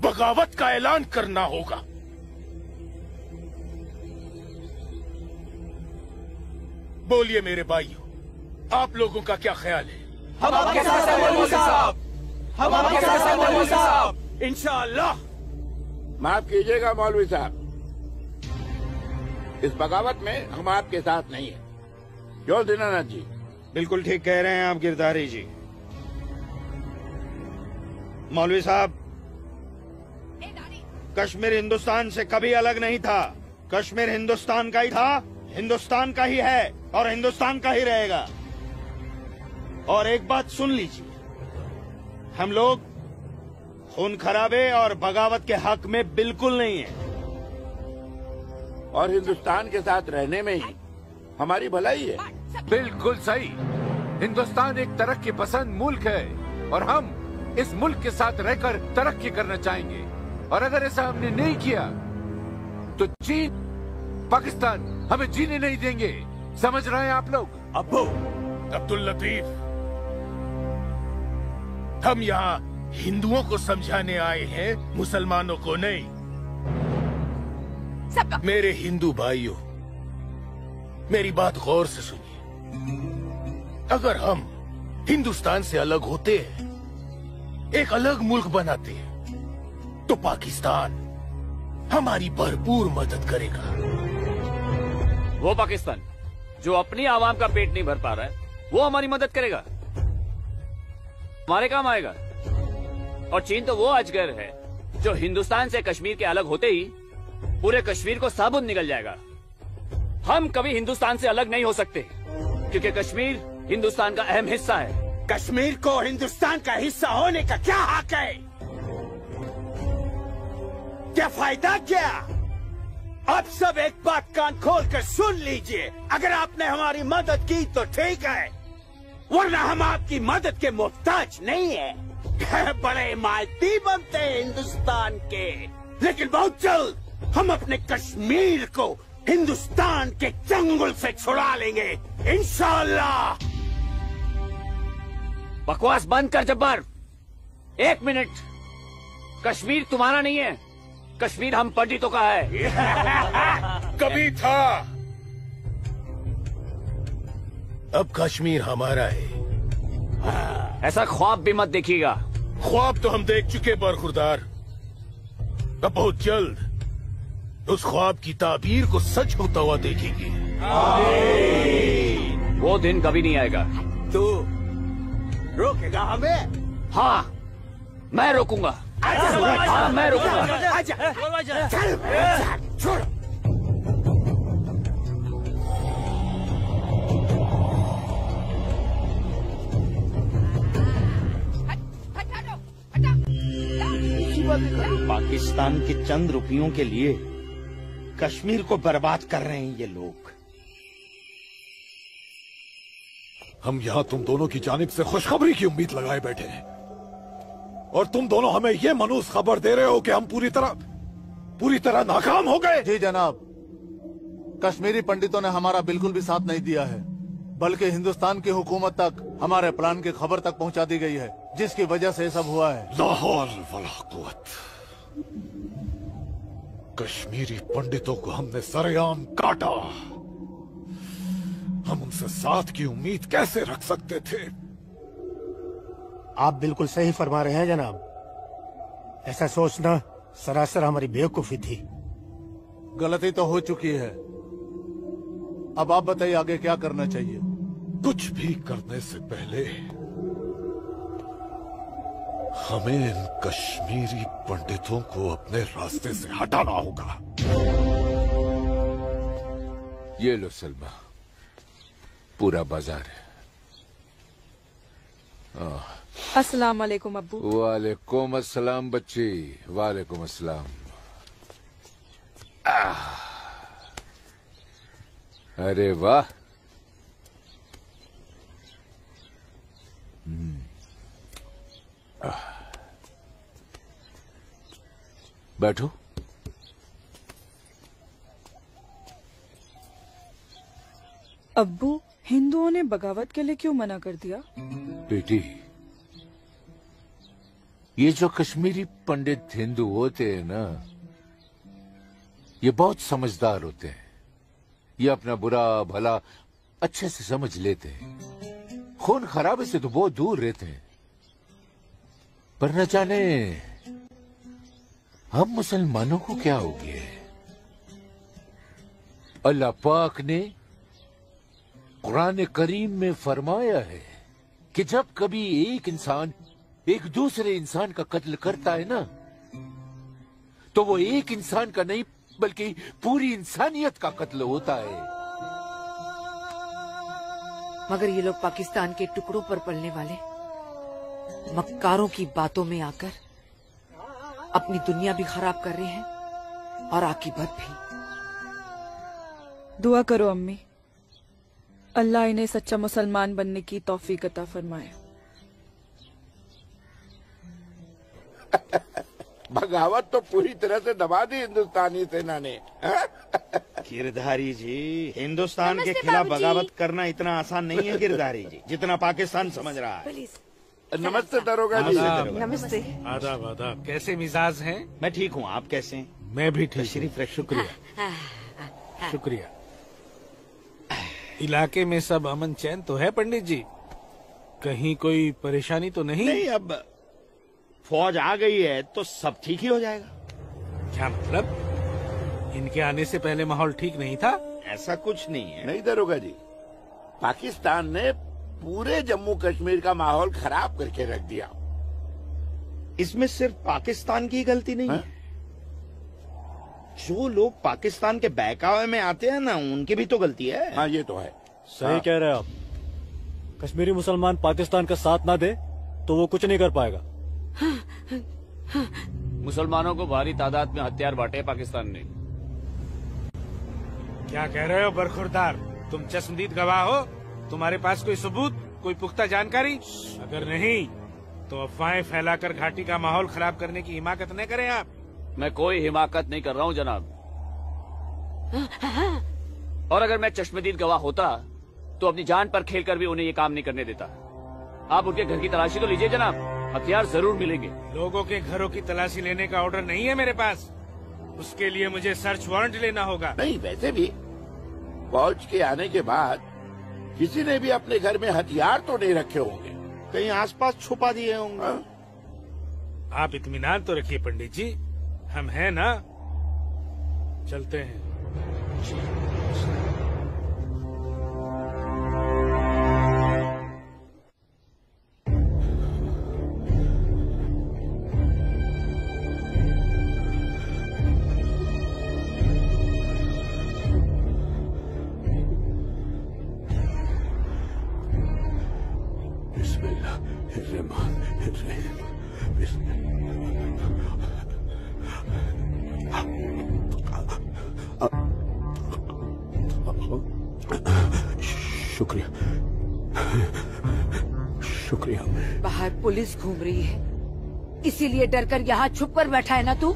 बगावत का ऐलान करना होगा। बोलिए मेरे भाइयों, आप लोगों का क्या ख्याल है? हम आपके साथ हैं मौलवी साहब, हम आपके साथ हैं मौलवी साहब। इंशाअल्लाह। माफ कीजिएगा मौलवी साहब, इस बगावत में हम आपके साथ नहीं है। क्यों दीनानाथ जी? बिल्कुल ठीक कह रहे हैं आप गिरधारी जी। मौलवी साहब, कश्मीर हिंदुस्तान से कभी अलग नहीं था। कश्मीर हिंदुस्तान का ही था, हिंदुस्तान का ही है और हिंदुस्तान का ही रहेगा। और एक बात सुन लीजिए, हम लोग खून खराबे और बगावत के हक में बिल्कुल नहीं है। और हिंदुस्तान के साथ रहने में ही हमारी भलाई है। बिल्कुल सही। हिंदुस्तान एक तरक्की पसंद मुल्क है और हम इस मुल्क के साथ रहकर तरक्की करना चाहेंगे। और अगर ऐसा हमने नहीं किया तो चीन, पाकिस्तान हमें जीने नहीं देंगे। समझ रहे हैं आप लोग? अब्बू, अब्दुल लतीफ, हम यहाँ हिंदुओं को समझाने आए हैं, मुसलमानों को नहीं। मेरे हिंदू भाइयों, मेरी बात गौर से सुनिए। अगर हम हिंदुस्तान से अलग होते हैं, एक अलग मुल्क बनाते हैं, तो पाकिस्तान हमारी भरपूर मदद करेगा। वो पाकिस्तान जो अपनी आवाम का पेट नहीं भर पा रहा है, वो हमारी मदद करेगा, हमारे काम आएगा। और चीन तो वो अजगर है जो हिंदुस्तान से कश्मीर के अलग होते ही पूरे कश्मीर को साबुत निकल जाएगा। हम कभी हिंदुस्तान से अलग नहीं हो सकते, क्योंकि कश्मीर हिंदुस्तान का अहम हिस्सा है। कश्मीर को हिंदुस्तान का हिस्सा होने का क्या हक है? क्या फायदा क्या? अब सब एक बात कान खोल कर सुन लीजिए। अगर आपने हमारी मदद की तो ठीक है, वरना हम आपकी मदद के मोहताज नहीं है। बड़े इमारती बनते हैं हिंदुस्तान के, लेकिन बहुत जल्द हम अपने कश्मीर को हिंदुस्तान के चंगुल से छुड़ा लेंगे, इंशाअल्लाह। बकवास बंद कर जब्बार। 1 मिनट। कश्मीर तुम्हारा नहीं है, कश्मीर हम पंडितों का है। कभी था, अब कश्मीर हमारा है। ऐसा ख्वाब भी मत देखिएगा। ख्वाब तो हम देख चुके बरखुरदार। अब बहुत जल्द उस ख्वाब की ताबीर को सच होता हुआ देखेंगे। वो दिन कभी नहीं आएगा। तू रोकेगा हमें? हाँ, मैं रोकूंगा। हाँ, मैं रोकूंगा। आजा, चल, छोड़। पाकिस्तान के चंद रुपयों के लिए कश्मीर को बर्बाद कर रहे हैं ये लोग। हम यहाँ तुम दोनों की जानिब से खुशखबरी की उम्मीद लगाए बैठे हैं, और तुम दोनों हमें ये मनूस खबर दे रहे हो कि हम पूरी तरह नाकाम हो गए। जी जनाब, कश्मीरी पंडितों ने हमारा बिल्कुल भी साथ नहीं दिया है, बल्कि हिंदुस्तान की हुकूमत तक हमारे प्लान की खबर तक पहुंचा दी गई है, जिसकी वजह से सब हुआ है। ला हौल वला कुव्वत। कश्मीरी पंडितों को हमने सरेआम काटा। हम उनसे साथ की उम्मीद कैसे रख सकते थे? आप बिल्कुल सही फरमा रहे हैं जनाब। ऐसा सोचना सरासर हमारी बेवकूफी थी। गलती तो हो चुकी है, अब आप बताइए आगे क्या करना चाहिए। कुछ भी करने से पहले हमें इन कश्मीरी पंडितों को अपने रास्ते से हटाना होगा। ये लो सलमा, पूरा बाजार है। अस्सलाम वालेकुम अब्बू। वालेकुम अस्सलाम बच्ची, वालेकुम अस्सलाम। अरे वाह, बैठो। अब्बू, हिंदुओं ने बगावत के लिए क्यों मना कर दिया? बेटी, ये जो कश्मीरी पंडित हिंदू होते हैं ना, ये बहुत समझदार होते हैं। ये अपना बुरा भला अच्छे से समझ लेते हैं। खून खराबे से तो बहुत दूर रहते हैं। पर न जाने हम मुसलमानों को क्या हो गया है। अल्लाह पाक ने कुरान करीम में फरमाया है कि जब कभी एक इंसान एक दूसरे इंसान का कत्ल करता है ना, तो वो एक इंसान का नहीं बल्कि पूरी इंसानियत का कत्ल होता है। मगर ये लोग पाकिस्तान के टुकड़ों पर पलने वाले मक्कारों की बातों में आकर अपनी दुनिया भी खराब कर रहे हैं और आकीबत भी। दुआ करो अम्मी, अल्लाह इन्हें सच्चा मुसलमान बनने की तौफीक अता फरमाए। बगावत तो पूरी तरह से दबा दी हिंदुस्तानी सेना ने। गिरधारी जी, हिंदुस्तान के खिलाफ बगावत करना इतना आसान नहीं है गिरधारी जी, जितना पाकिस्तान समझ रहा है। नमस्ते दरोगा जी। नमस्ते। आदाब आदाब। कैसे मिजाज हैं? मैं ठीक हूँ, आप कैसे हैं? मैं भी ठीक। शरीफ रख। शुक्रिया शुक्रिया। इलाके में सब अमन चैन तो है पंडित जी? कहीं कोई परेशानी तो नहीं? नहीं, अब फौज आ गई है तो सब ठीक ही हो जाएगा। क्या मतलब? इनके आने से पहले माहौल ठीक नहीं था? ऐसा कुछ नहीं है। नहीं दरोगा जी, पाकिस्तान ने पूरे जम्मू कश्मीर का माहौल खराब करके रख दिया। इसमें सिर्फ पाकिस्तान की गलती नहीं है। जो लोग पाकिस्तान के बहकावे में आते हैं ना, उनकी भी तो गलती है। हाँ, ये तो है। सही कह रहे हैं आप। कश्मीरी मुसलमान पाकिस्तान का साथ ना दे तो वो कुछ नहीं कर पाएगा। मुसलमानों को भारी तादाद में हथियार बांटे पाकिस्तान ने। क्या कह रहे हो बरखुरदार? तुम चश्मदीद गवाह हो? तुम्हारे पास कोई सबूत, कोई पुख्ता जानकारी? अगर नहीं तो अफवाहें फैलाकर घाटी का माहौल खराब करने की हिमाकत न करें आप। मैं कोई हिमाकत नहीं कर रहा हूँ जनाब। और अगर मैं चश्मदीद गवाह होता तो अपनी जान पर खेलकर भी उन्हें ये काम नहीं करने देता। आप उनके घर की तलाशी तो लीजिए जनाब, हथियार जरूर मिलेंगे। लोगों के घरों की तलाशी लेने का ऑर्डर नहीं है मेरे पास, उसके लिए मुझे सर्च वारंट लेना होगा। नहीं, वैसे भी फौज के आने के बाद किसी ने भी अपने घर में हथियार तो नहीं रखे होंगे, कहीं आसपास छुपा दिए होंगे। आप इत्मीनान तो रखिए पंडित जी, हम हैं ना। चलते हैं। शुक्रिया शुक्रिया। बाहर पुलिस घूम रही है, इसीलिए डर कर यहाँ छुप कर बैठा है ना तू?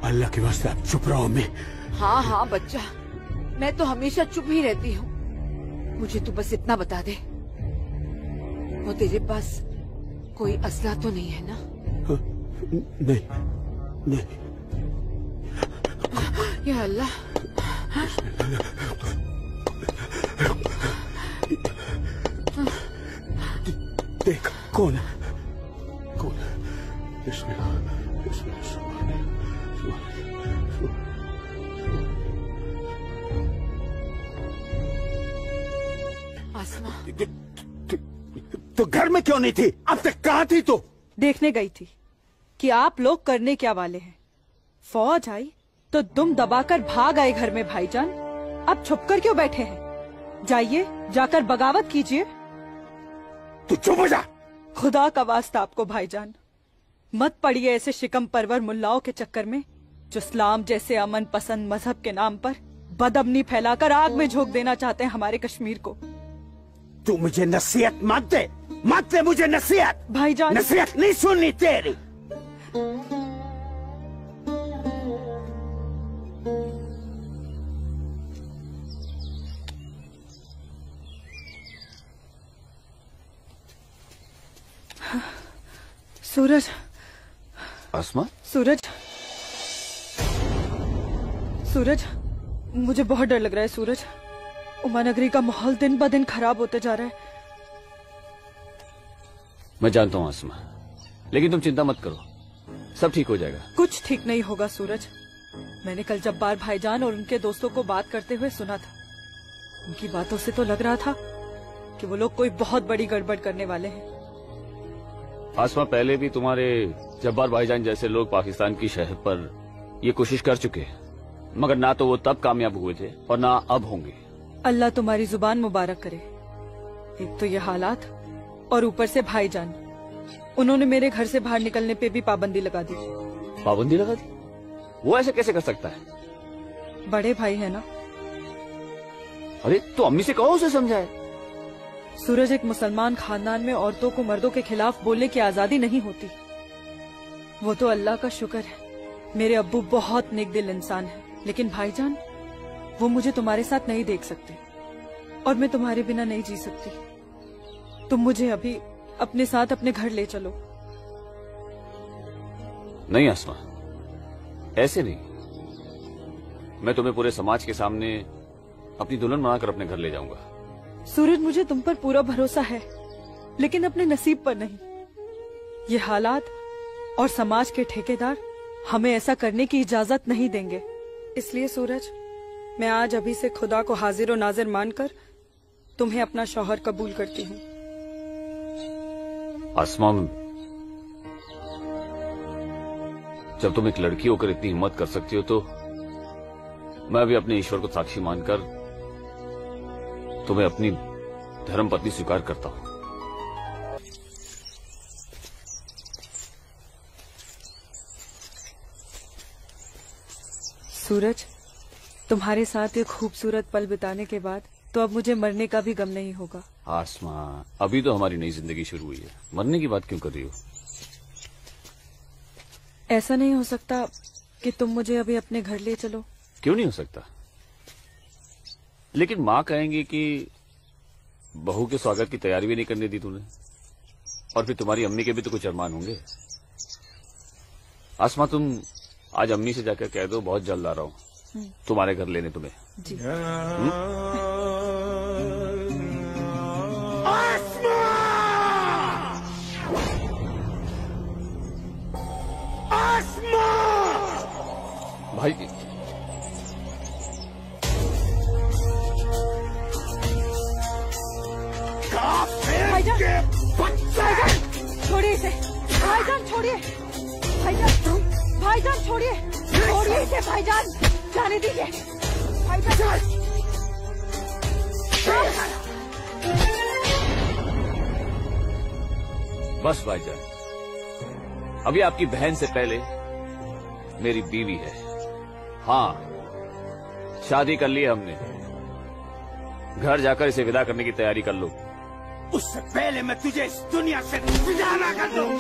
अल्लाह के वास्ते आप चुप रहो अम्मी। हाँ हाँ बच्चा, मैं तो हमेशा चुप ही रहती हूँ। मुझे तू बस इतना बता दे, वो तेरे पास कोई असला तो नहीं है ना? नहीं नहीं। या अल्लाह, देख कौन है, कौन है? बिस्मिल्लाह बिस्मिल्लाह। आसमा, तो घर में क्यों नहीं थी? अब तक कहाँ थी तू? देखने गई थी कि आप लोग करने क्या वाले हैं। फौज आई तो दुम दबाकर भाग आए घर में भाईजान। अब छुपकर क्यों बैठे हैं? जाइए, जाकर बगावत कीजिए। तू चुप हो जा। खुदा का वास्ता आपको भाईजान, मत पड़िए ऐसे शिकम परवर मुल्लाओं के चक्कर में, जो इस्लाम जैसे अमन पसंद मजहब के नाम पर बदअमनी फैलाकर आग में झोंक देना चाहते हैं हमारे कश्मीर को। तू मुझे नसीहत मत दे, मत दे मुझे नसीहत। भाईजान, नसीहत नहीं सुननी तेरी। सूरज, आसमा, सूरज, सूरज, मुझे बहुत डर लग रहा है सूरज। उमानगरी का माहौल दिन ब दिन खराब होते जा रहा है। मैं जानता हूँ आसमा, लेकिन तुम चिंता मत करो, सब ठीक हो जाएगा। कुछ ठीक नहीं होगा सूरज। मैंने कल जब्बार भाईजान और उनके दोस्तों को बात करते हुए सुना था। उनकी बातों से तो लग रहा था कि वो लोग कोई बहुत बड़ी गड़बड़ करने वाले हैं। आसमा, पहले भी तुम्हारे जब्बार भाईजान जैसे लोग पाकिस्तान की शहर पर ये कोशिश कर चुके हैं, मगर ना तो वो तब कामयाब हुए थे और ना अब होंगे। अल्लाह तुम्हारी जुबान मुबारक करे। एक तो ये हालात और ऊपर से भाईजान, उन्होंने मेरे घर से बाहर निकलने पे भी पाबंदी लगा दी। पाबंदी लगा दी? वो ऐसे कैसे कर सकता है? बड़े भाई है ना, अरे तो अम्मी से कहो, उसे समझाए। सूरज, एक मुसलमान खानदान में औरतों को मर्दों के खिलाफ बोलने की आजादी नहीं होती। वो तो अल्लाह का शुक्र है, मेरे अब्बू बहुत नेक दिल इंसान है, लेकिन भाईजान वो मुझे तुम्हारे साथ नहीं देख सकते और मैं तुम्हारे बिना नहीं जी सकती। तुम मुझे अभी अपने साथ अपने घर ले चलो। नहीं आसमा, ऐसे नहीं। मैं तुम्हें पूरे समाज के सामने अपनी दुल्हन बनाकर अपने घर ले जाऊंगा। सूरज, मुझे तुम पर पूरा भरोसा है, लेकिन अपने नसीब पर नहीं। ये हालात और समाज के ठेकेदार हमें ऐसा करने की इजाजत नहीं देंगे। इसलिए सूरज, मैं आज अभी से खुदा को हाजिर और नाजिर मानकर तुम्हें अपना शौहर कबूल करती हूँ। आसमा, जब तुम एक लड़की होकर इतनी हिम्मत कर सकती हो तो मैं भी अपने ईश्वर को साक्षी मानकर तुम्हें अपनी धर्मपत्नी स्वीकार करता हूं। सूरज, तुम्हारे साथ एक खूबसूरत पल बिताने के बाद तो अब मुझे मरने का भी गम नहीं होगा। आसमा, अभी तो हमारी नई जिंदगी शुरू हुई है, मरने की बात क्यों कर रही हो? ऐसा नहीं हो सकता कि तुम मुझे अभी अपने घर ले चलो? क्यों नहीं हो सकता? लेकिन माँ कहेंगी कि बहू के स्वागत की तैयारी भी नहीं करने दी तूने, और फिर तुम्हारी अम्मी के भी तो कुछ अरमान होंगे। आसमा, तुम आज अम्मी से जाकर कह दो बहुत जल्द आ रहा हूँ तुम्हारे घर लेने तुम्हें। जी। भाई, भाईजान, छोड़िए इसे। भाईजान छोड़िए, भाईजान छोड़िए, छोड़िए इसे भाईजान, जाने दीजिए भाईजान। बस भाईजान, अभी आपकी बहन से पहले मेरी बीवी है। हाँ, शादी कर ली है हमने। घर जाकर इसे विदा करने की तैयारी कर लो। उससे पहले मैं तुझे इस दुनिया से विदा ना कर दूं।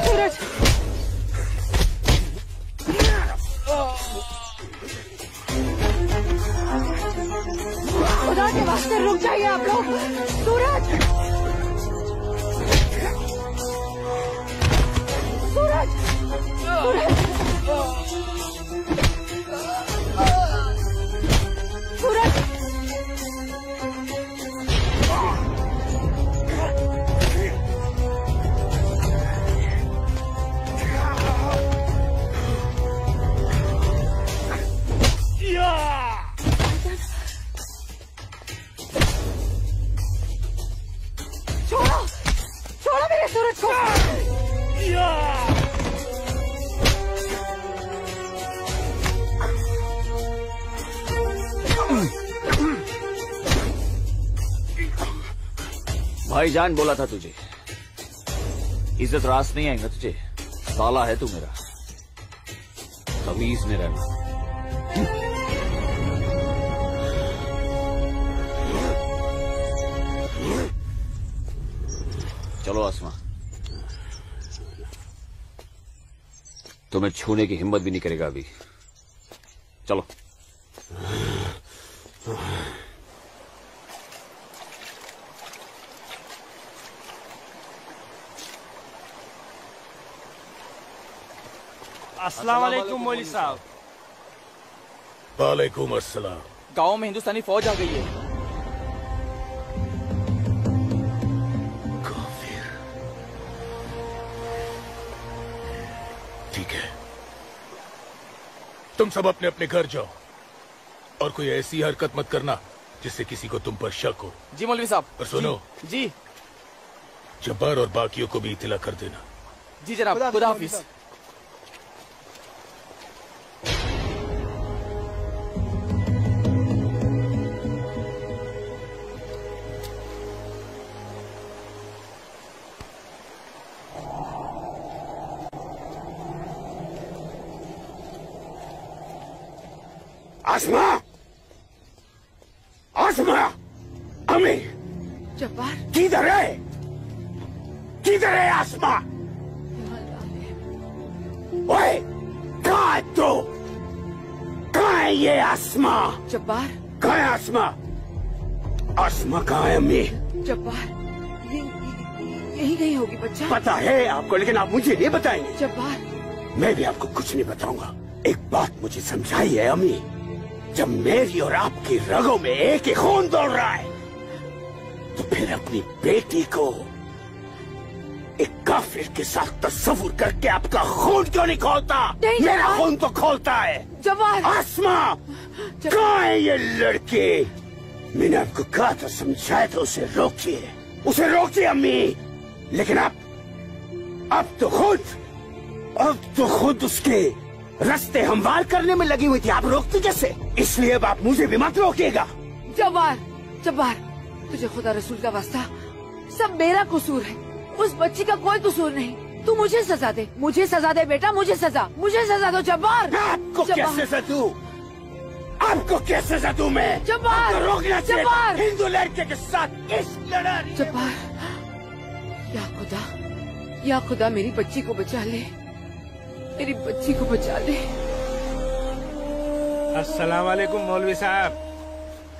सूरज, खुदा के वास्ते रुक जाइए आप लोग। सूरज, सूरज, सूरज, सूरज, छोड़ो, छोड़ो मेरे सूरज को। भाईजान बोला था तुझे, इज्जत रास नहीं आएगा तुझे। साला है तू मेरा, तमीज में रहना। चलो आसमा, तुम्हें छूने की हिम्मत भी नहीं करेगा अभी। चलो। अस्सलाम वालेकुम मौलवी साहब। वालेकुम अस्सलाम। गांव में हिंदुस्तानी फौज आ गई है। ठीक है, तुम सब अपने अपने घर जाओ और कोई ऐसी हरकत मत करना जिससे किसी को तुम पर शक हो। जी मौलवी साहब। और सुनो जी, जब्बार और बाकियों को भी इत्तला कर देना। जी जनाब, खुदा हाफिज। आसमा, आसमा, अम्मी जब्बार किधर है? किधर है आसमा? ओए, कहाँ है तू? कहाँ है ये आसमा? जब्बार कहाँ है आसमा? आसमा कहाँ है अम्मी? जब्बार यही कहीं होगी बच्चा। पता है आपको, लेकिन आप मुझे नहीं बताएंगे। जब्बार मैं भी आपको कुछ नहीं बताऊंगा। एक बात मुझे समझाई है अम्मी, जब मेरी और आपकी रगों में एक ही खून दौड़ रहा है, तो फिर अपनी बेटी को एक काफिर के साथ तस्वुर करके आपका खून क्यों नहीं खोलता? मेरा खून तो खोलता है। जब्बार आसमा, कहाँ है ये लड़की? मैंने आपको कहा था, समझाया था, उसे रोकिए, उसे रोकिए अम्मी। लेकिन अब तो खुद उसके रास्ते हमवार करने में लगी हुई थी। आप रोकती कैसे? इसलिए अब आप मुझे भी मत रोकिएगा। जब्बार, जब्बार, तुझे खुदा रसूल का वास्ता, सब मेरा कसूर है, उस बच्ची का कोई कसूर नहीं। तू मुझे सजा दे, मुझे सजा दे बेटा, मुझे सजा दो जब्बार। आपको क्या सजा दूं? आपको क्या सजा दूं मैं? जब्बार, आपको रोकना चाहिए जब्बार, हिंदू लड़के के साथ इस लड़ाई। जब्बार, या खुदा मेरी बच्ची को बचा ले, मेरी बच्ची को बचा ले। अस्सलाम वालेकुम मौलवी साहब।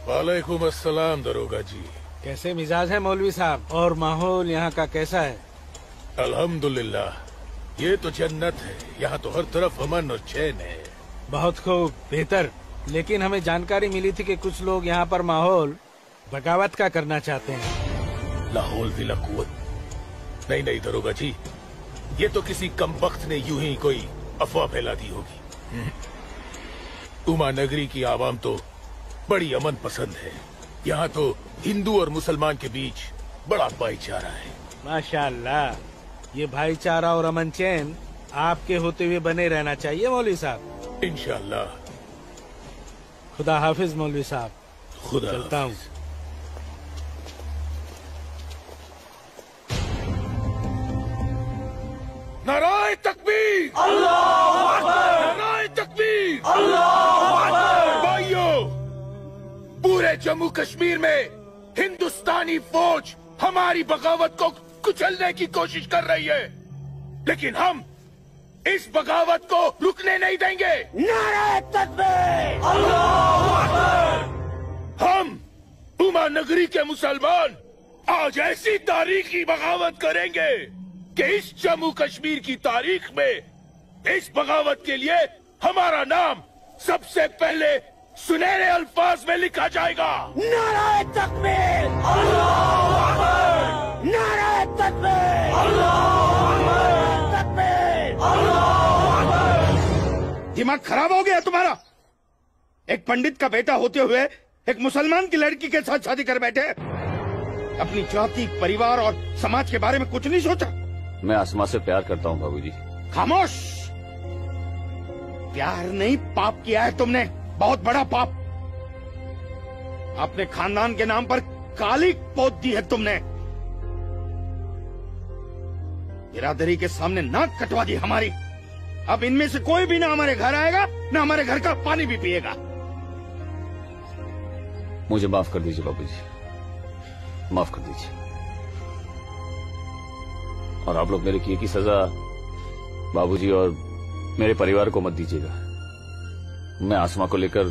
वालेकुम अस्सलाम दरोगा जी। कैसे मिजाज है मौलवी साहब, और माहौल यहाँ का कैसा है? अल्हम्दुलिल्लाह, ये तो जन्नत है। यहाँ तो हर तरफ अमन और चैन है। बहुत खूब, बेहतर। लेकिन हमें जानकारी मिली थी कि कुछ लोग यहाँ पर माहौल बगावत का करना चाहते हैं। लाहौल विला कुव्वत। नहीं नहीं दरोगा जी, ये तो किसी कमबख्त ने यूं ही कोई अफवाह फैला दी होगी। उमा नगरी की आवाम तो बड़ी अमन पसंद है। यहाँ तो हिंदू और मुसलमान के बीच बड़ा भाईचारा है। माशाअल्लाह, ये भाईचारा और अमन चैन आपके होते हुए बने रहना चाहिए मौलवी साहब। इंशाअल्लाह। खुदा हाफिज मौलवी साहब। खुदा चलता हूँ। नाराए तकबीर, अल्लाहू अकबर, नाराए तकबीर, अल्लाहू अकबर। भाइयों, पूरे जम्मू कश्मीर में हिंदुस्तानी फौज हमारी बगावत को कुचलने की कोशिश कर रही है, लेकिन हम इस बगावत को रुकने नहीं देंगे। नाराए तकबीर, अल्लाहू अकबर। हम उमा नगरी के मुसलमान आज ऐसी तारीखी बगावत करेंगे कि इस जम्मू कश्मीर की तारीख में इस बगावत के लिए हमारा नाम सबसे पहले सुनहरे अल्फाज में लिखा जाएगा। नाराए तकबीर, अल्लाहू अकबर। नाराए तकबीर, अल्लाहू अकबर। तकबीर, अल्लाहू अकबर। दिमाग खराब हो गया तुम्हारा? एक पंडित का बेटा होते हुए एक मुसलमान की लड़की के साथ शादी कर बैठे। अपनी जाति, परिवार और समाज के बारे में कुछ नहीं सोचा? मैं आसमा से प्यार करता हूँ बाबूजी। खामोश। प्यार नहीं, पाप किया है तुमने, बहुत बड़ा पाप। अपने खानदान के नाम पर काली पोत दी है तुमने। बिरादरी के सामने नाक कटवा दी हमारी। अब इनमें से कोई भी ना हमारे घर आएगा, ना हमारे घर का पानी भी पिएगा। मुझे माफ कर दीजिए बाबूजी, माफ कर दीजिए। और आप लोग मेरे किए की सजा बाबूजी और मेरे परिवार को मत दीजिएगा। मैं आसमा को लेकर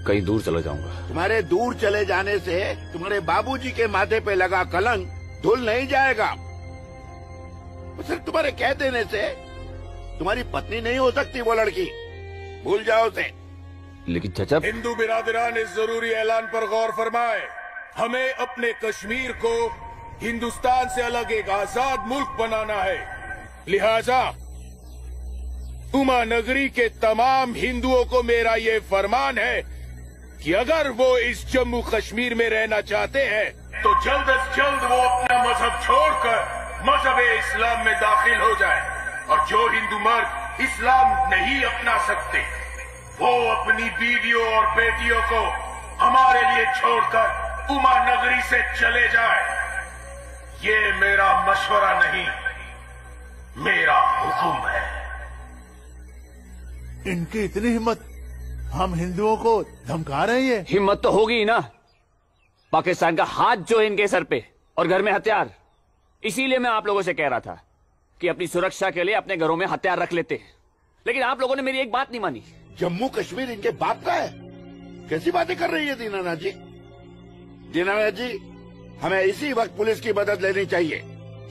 कहीं दूर चला जाऊंगा। तुम्हारे दूर चले जाने से तुम्हारे बाबूजी के माथे पे लगा कलंक धुल नहीं जाएगा। सिर्फ तुम्हारे कह देने से तुम्हारी पत्नी नहीं हो सकती वो लड़की, भूल जाओ उसे। लेकिन चाचा, हिंदू बिरादरान इस जरूरी ऐलान पर गौर फरमाए। हमें अपने कश्मीर को हिंदुस्तान से अलग एक आजाद मुल्क बनाना है। लिहाजा उमा नगरी के तमाम हिंदुओं को मेरा ये फरमान है कि अगर वो इस जम्मू कश्मीर में रहना चाहते हैं तो जल्द से जल्द वो अपना मजहब छोड़कर मजहब इस्लाम में दाखिल हो जाए। और जो हिंदू मर्द इस्लाम नहीं अपना सकते वो अपनी बीवियों और बेटियों को हमारे लिए छोड़कर उमा नगरी से चले जाए। ये मेरा मशवरा नहीं, मेरा हुक्म है। इनकी इतनी हिम्मत हम हिंदुओं को धमका रहे हैं। हिम्मत तो होगी ही ना। पाकिस्तान का हाथ जो है इनके सर पे और घर में हथियार। इसीलिए मैं आप लोगों से कह रहा था कि अपनी सुरक्षा के लिए अपने घरों में हथियार रख लेते, लेकिन आप लोगों ने मेरी एक बात नहीं मानी। जम्मू कश्मीर इनके बाप का है? कैसी बातें कर रही है दीनानाथ जी? दीनानाथ जी, हमें इसी वक्त पुलिस की मदद लेनी चाहिए।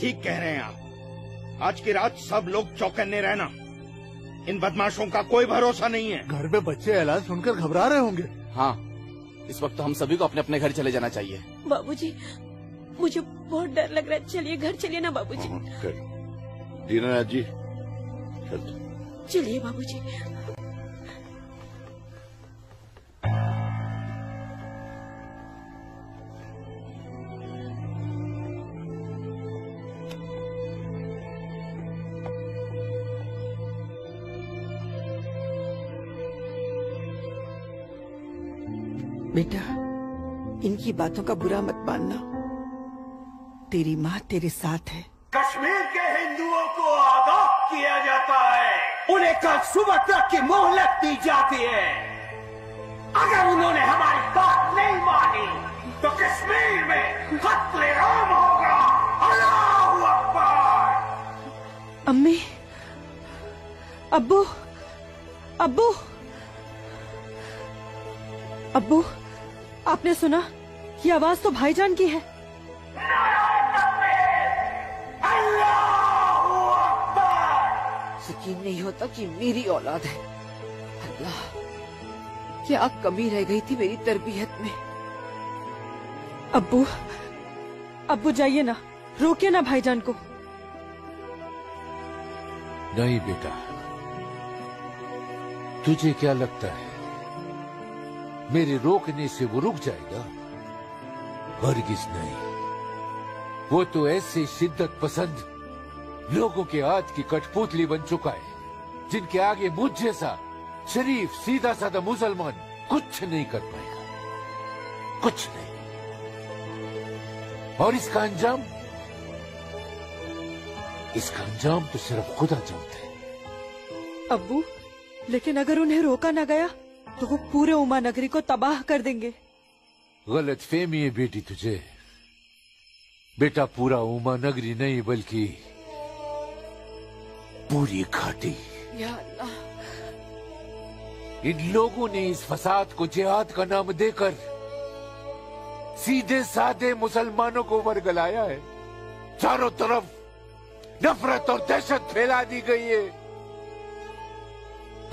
ठीक कह रहे हैं आप। आज की रात सब लोग चौकन्ने रहना। इन बदमाशों का कोई भरोसा नहीं है। घर में बच्चे ऐलान सुनकर घबरा रहे होंगे। हाँ, इस वक्त तो हम सभी को अपने अपने घर चले जाना चाहिए। बाबूजी, मुझे बहुत डर लग रहा है। चलिए घर चलिए ना बाबूजी। दीनानाथ जी, चलिए बाबूजी। बेटा, इनकी बातों का बुरा मत मानना। तेरी माँ तेरे साथ है। कश्मीर के हिंदुओं को आगाह किया जाता है। उन्हें कल सुबह तक की मोहलत दी जाती है। अगर उन्होंने हमारी बात नहीं मानी तो कश्मीर में कत्ले-आम होगा। अल्लाहू अकबर। अम्मी, अब्बू, अब्बू, अब्बू, आपने सुना? ये आवाज तो भाईजान की है। यकीन नहीं होता कि मेरी औलाद है। अल्लाह, क्या कमी रह गई थी मेरी तरबियत में। अब्बू, अब्बू जाइए ना, रोकिए ना भाईजान को। नहीं बेटा, तुझे क्या लगता है मेरे रोकने से वो रुक जाएगा? हरगिज नहीं। वो तो ऐसे शिद्दत पसंद लोगों के हाथ की कठपुतली बन चुका है जिनके आगे मुझ जैसा शरीफ सीधा साधा मुसलमान कुछ नहीं कर पाएगा, कुछ नहीं। और इसका अंजाम तो सिर्फ खुदा जानता है। अब्बू, लेकिन अगर उन्हें रोका न गया तो वो पूरे उमा नगरी को तबाह कर देंगे। गलत फहमी है बेटी तुझे। बेटा, पूरा उमा नगरी नहीं बल्कि पूरी घाटी। या अल्लाह, इन लोगों ने इस फसाद को जिहाद का नाम देकर सीधे साधे मुसलमानों को वर्गलाया है। चारों तरफ नफरत और दहशत फैला दी गई है।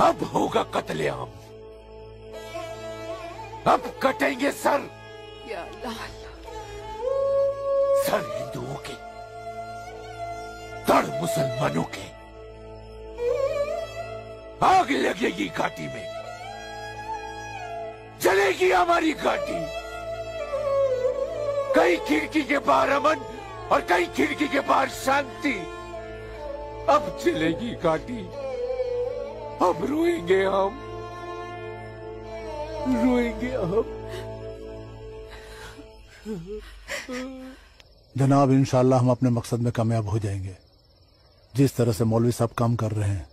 अब होगा कत्लेआम, अब कटेंगे सर। या अल्लाह, सर हिंदुओं के, धड़ मुसलमानों के। आग लगेगी घाटी में, जलेगी हमारी घाटी। कई खिड़की के बाहर अमन और कई खिड़की के बाहर शांति। अब चलेगी घाटी, अब रोएंगे हम, रोएंगे हम। जनाब, इंशाल्लाह हम अपने मकसद में कामयाब हो जाएंगे। जिस तरह से मौलवी साहब काम कर रहे हैं,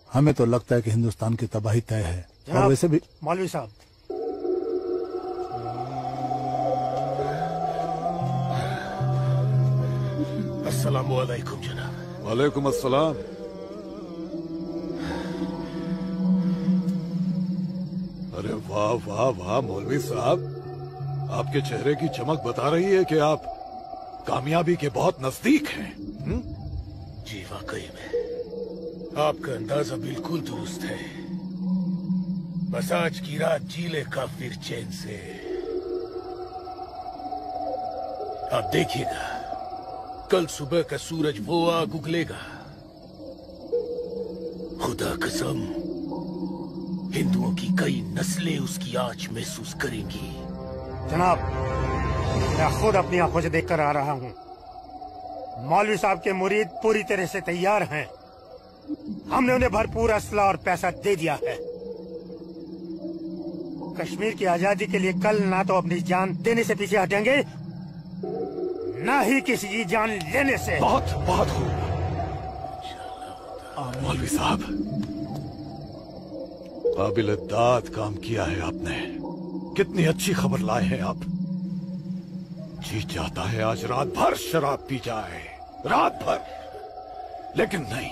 हमें तो लगता है कि हिंदुस्तान की तबाही तय है। और वैसे भी मौलवी साहब, अस्सलामु अलैकुम जनाब। वालेकुम अस्सलाम। अरे वाह वाह वाह मौलवी साहब, आपके चेहरे की चमक बता रही है कि आप कामयाबी के बहुत नजदीक हैं। जी वाकई में आपका अंदाजा बिल्कुल दुरुस्त है। बस आज की रात जी ले काफिर चैन से। आप देखिएगा, कल सुबह का सूरज वो आग उगलेगा। खुदा कसम, हिंदुओं की कई नस्लें उसकी आंच महसूस करेंगी। जनाब, मैं खुद अपनी आंखों से देखकर आ रहा हूँ। मौलवी साहब के मुरीद पूरी तरह से तैयार हैं। हमने उन्हें भरपूर असला और पैसा दे दिया है। कश्मीर की आजादी के लिए कल ना तो अपनी जान देने से पीछे हटेंगे, ना ही किसी की जान लेने से। बहुत बहुत खूब मौलवी साहब, काबिल-ए-दाद काम किया है आपने। कितनी अच्छी खबर लाए हैं आप। जी चाहता है आज रात भर शराब पी जाए, रात भर। लेकिन नहीं,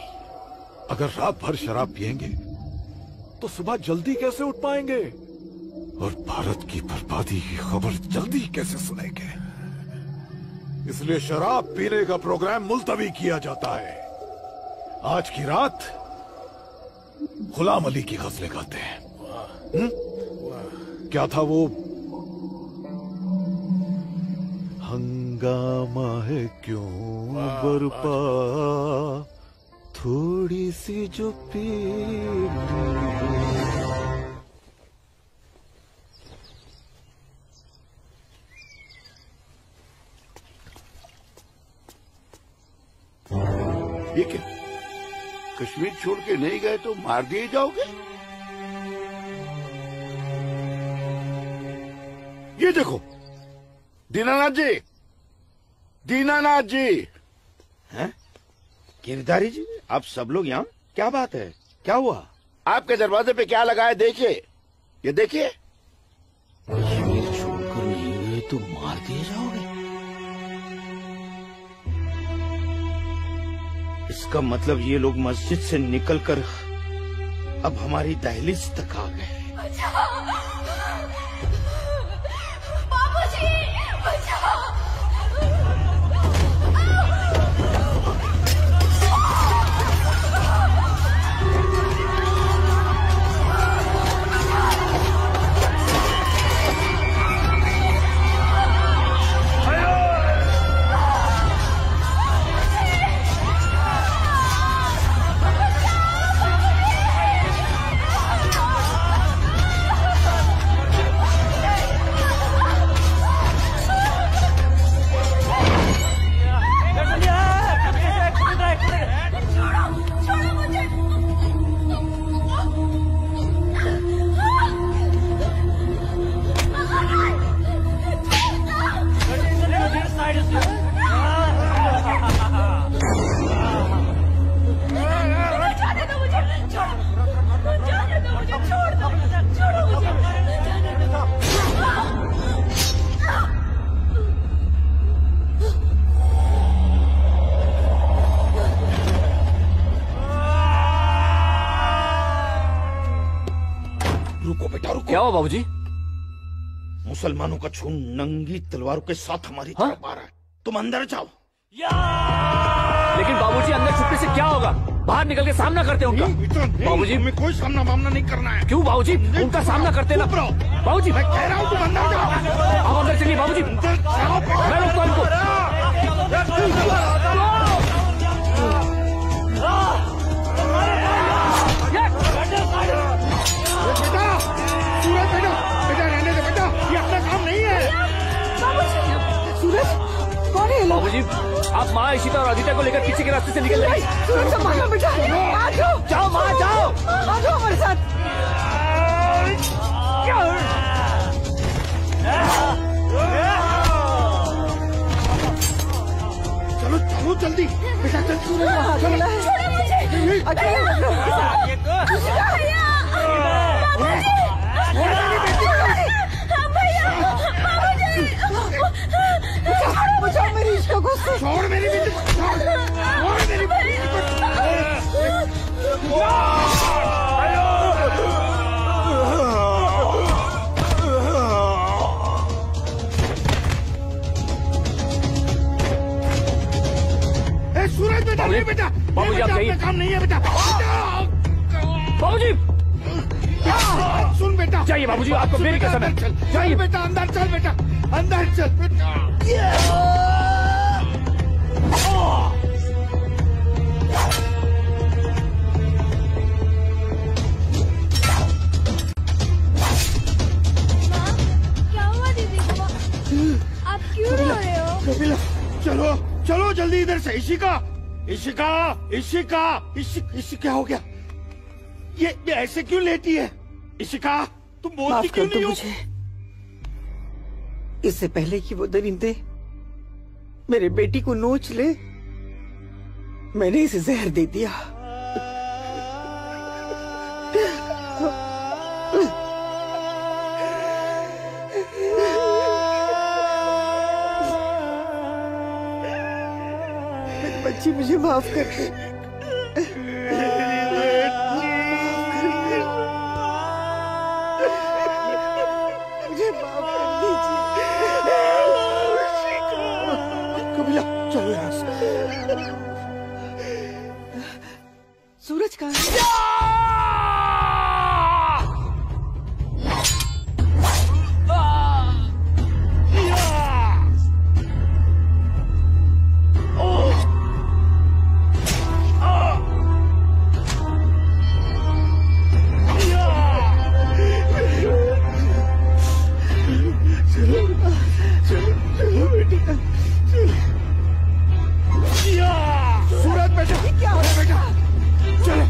अगर रात भर शराब पिएंगे तो सुबह जल्दी कैसे उठ पाएंगे और भारत की बर्बादी की खबर जल्दी कैसे सुनेंगे। इसलिए शराब पीने का प्रोग्राम मुलतवी किया जाता है। आज की रात गुलाम अली की गजलें गाते हैं। क्या था वो? हंगामा है क्यों बरपा, थोड़ी सी जो पीड़। ये क्या? कश्मीर छोड़ के नहीं गए तो मार दिए जाओगे? ये देखो, दीनानाथ जी, दीनानाथ जी। हैं? गिरधारी जी, आप सब लोग यहाँ? क्या बात है, क्या हुआ? आपके दरवाजे पे क्या लगा है देखिए, ये देखिए। कश्मीर छोड़कर नहीं गए तो मार दिए जाओगे? इसका मतलब ये लोग मस्जिद से निकलकर अब हमारी दहलीज तक आ गए। बाबूजी, बचाओ! क्या हुआ बाबूजी? मुसलमानों का खून नंगी तलवारों के साथ हमारी तरफ आ रहा है। तुम अंदर जाओ। लेकिन बाबूजी, अंदर छुपने से क्या होगा? बाहर निकल के सामना करते हैं उनका। बाबूजी, हमें कोई सामना मामला नहीं करना है। क्यों बाबूजी? उनका सामना करते ना। बाबूजी, मैं कह रहा हूँ तुम अंदर जाओ। आप अंदर चलिए बाबूजी। मैं रोकता हूं इनको। बेटा रहने दे बेटा, ये अपना काम नहीं है। सूरज, कौन है? बाबूजी, आप माँ इशिता और आदित्य को लेकर पीछे के रास्ते से निकल जाइए। सूरज का मानो बेटा, आ जाओ। जाओ माँ, जाओ। आ जाओ हमारे साथ। चलो चलो जल्दी बेटा, चल सूरज, अकेला है। बचाओ मेरी इश्क को। छोड़ मेरी बेटी, छोड़ मेरी बेटी। सूरज बेटा, नहीं बेटा, बाबूजी आप जाइए। काम नहीं है बेटा। बाबूजी सुन बेटा, जाइए बाबूजी, आपको मेरी कसम है। जाइए बेटा, अंदर चल बेटा, अंदर चल बेटा। क्या हुआ दीदी को? आप क्यों रो रहे हो? कपिला, चलो चलो जल्दी इधर से। इशिका, इशिका, इशिका, इशिका, क्या हो गया? ये ऐसे क्यों लेटी है? इशिका, तुम बोलती क्यों नहीं हो? मुझे इससे पहले कि वो दरिंदे मेरे बेटी को नोच ले, मैंने इसे जहर दे दिया। बच्ची मुझे माफ कर दे। मुझे माफ कर दीजिए। कबिला चलो यहाँ से। सूरज कहाँ है? सूरज बेटा, क्या हो रहा बेटा? चलो,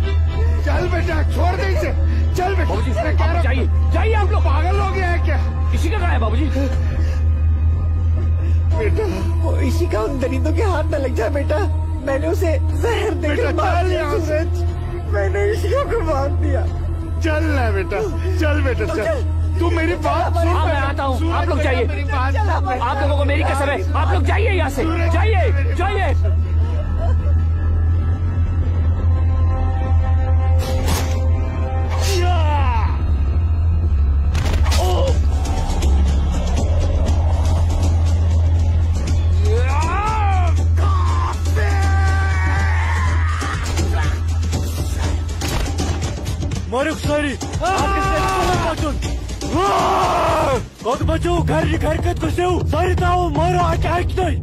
चल बेटा, छोड़ दे इसे। चल बेटा। बाबूजी, जाइए, जाइए आप लोग। पागल हो गया है क्या? इसी का कहा है बाबूजी। बेटा, वो इसी का उन दरिंदों के हाथ न लग जाए बेटा। मैंने उसे जहर देकर मार दिया। सूरज, मैंने इसी को मार दिया। चल ना बेटा, चल बेटा, चल। तू मेरी बात सुन। हाँ, मैं आता हूँ। आप लोग जाइए। आप लोगों को मेरी कसम है। आप लोग जाइए यहाँ से। जाइए, जाइए। मारुक सारी कौन बचो घर हरकत करते हो सारी ताओ मारो अटैक नहीं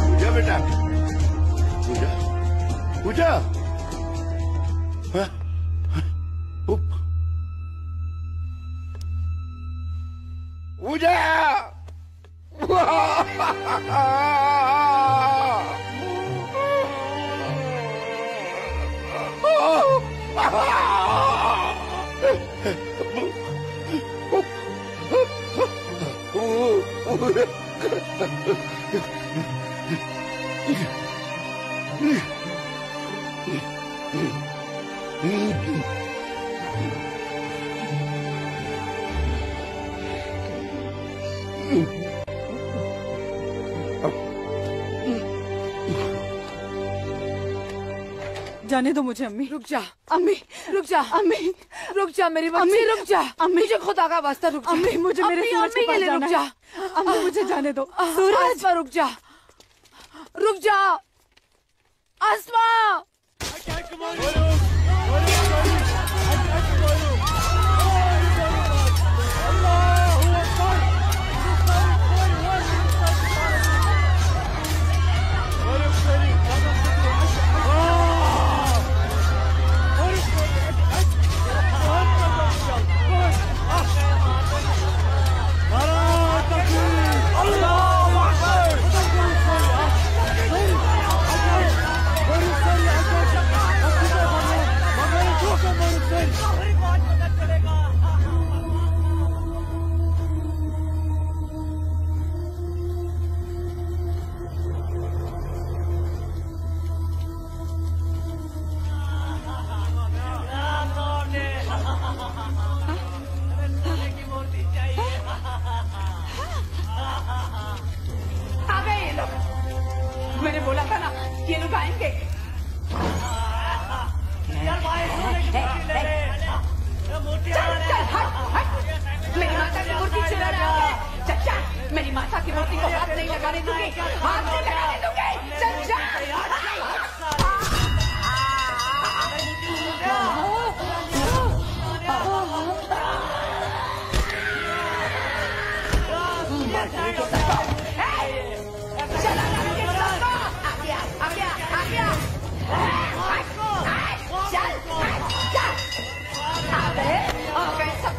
पूजा बेटा, पूजा, पूजा। हाँ? पूजा! जाने दो मुझे अम्मी। रुक जा अम्मी, रुक जा अम्मी, रुक जा मेरी अम्मी, रुक जा अम्मी, मुझे खुदा का वास्ता रुक जा अम्मी, मुझे मेरे सूरज के पास जाना है। अम्मी मुझे जाने दो। सूरज, रुक जा, रुक जा आसमा। मैंने बोला था ना ये लोग आएंगे। चल चल हट हट, मेरी माता की मूर्ति चुरा रहा है। चचा, मेरी माता की मूर्ति को हाथ नहीं लगाने दूंगी, हाथ नहीं लगाने दूंगी। चचा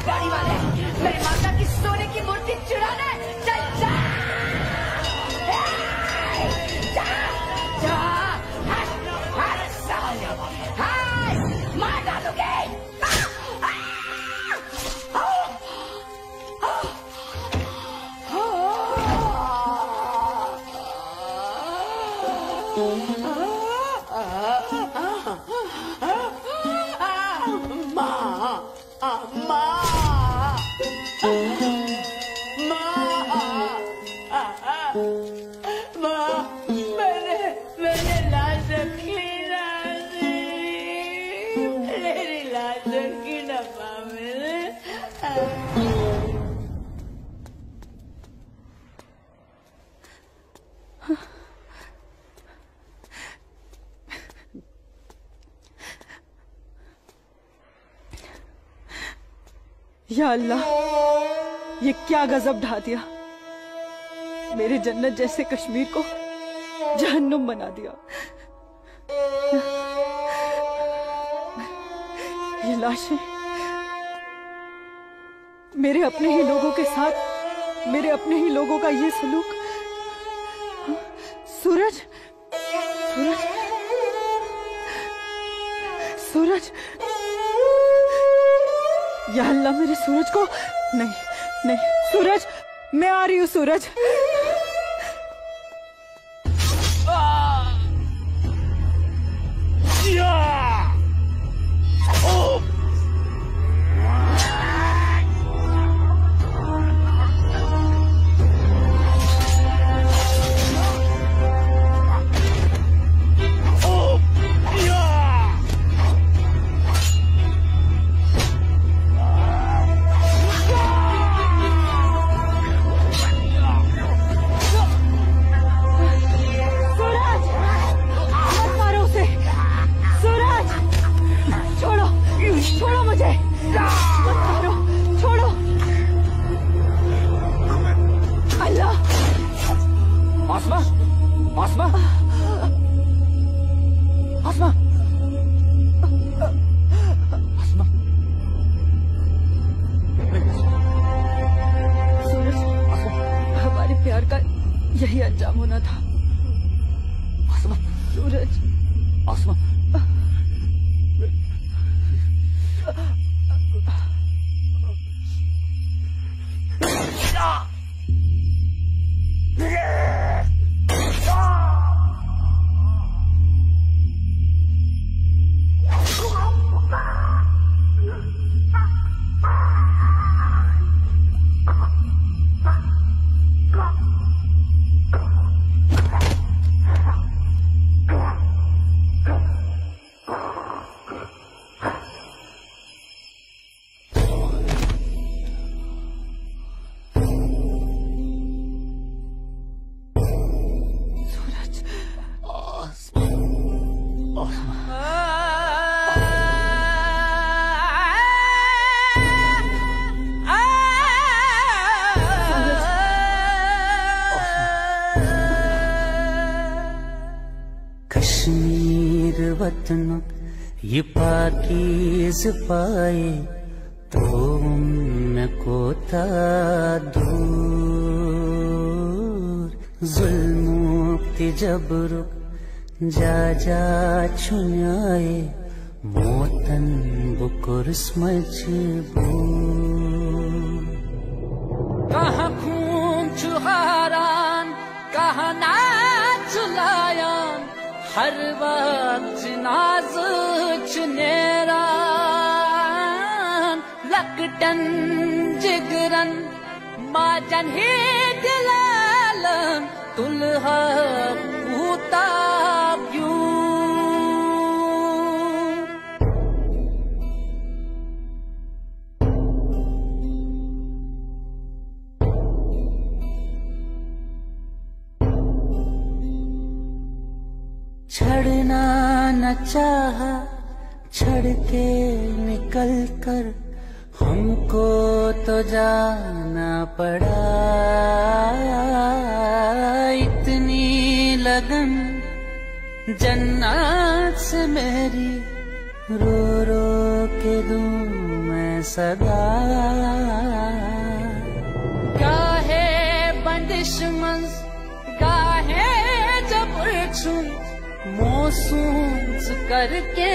गाड़ी वाले मेरी माता की सोने की मूर्ति चुराना है। चल जा जा जा, हट हट साले, हट, मार डालूंगी। या अल्लाह, ये क्या गजब ढा दिया। मेरे जन्नत जैसे कश्मीर को जहन्नुम बना दिया। ये लाशें मेरे अपने ही लोगों के साथ, मेरे अपने ही लोगों का ये सलूक। सूरज, सूरज, सूरज, या अल्लाह मेरे सूरज को। नहीं नहीं सूरज, मैं आ रही हूँ सूरज। यही अंजाम होना था। सूरज, वतन ये पाकीज़ पाए तो उनको था दूर जुल्म जबरुक जा जा छुनाए मोतन बुकुर्स मजबूर कहाँ खून चुहारान कहाँ नाच लायान हर वक्त नाज चुनेरान लकटन जिगरन माजन ही दिलालन तुल्हा पूता छड़ना न चाहा छड़ के निकल कर हमको तो जाना पड़ा इतनी लगन जन्नत से मेरी रो रो के दूं मैं सदा गाहे बंदिश मंज गाहे जबर छुन मोसूस करके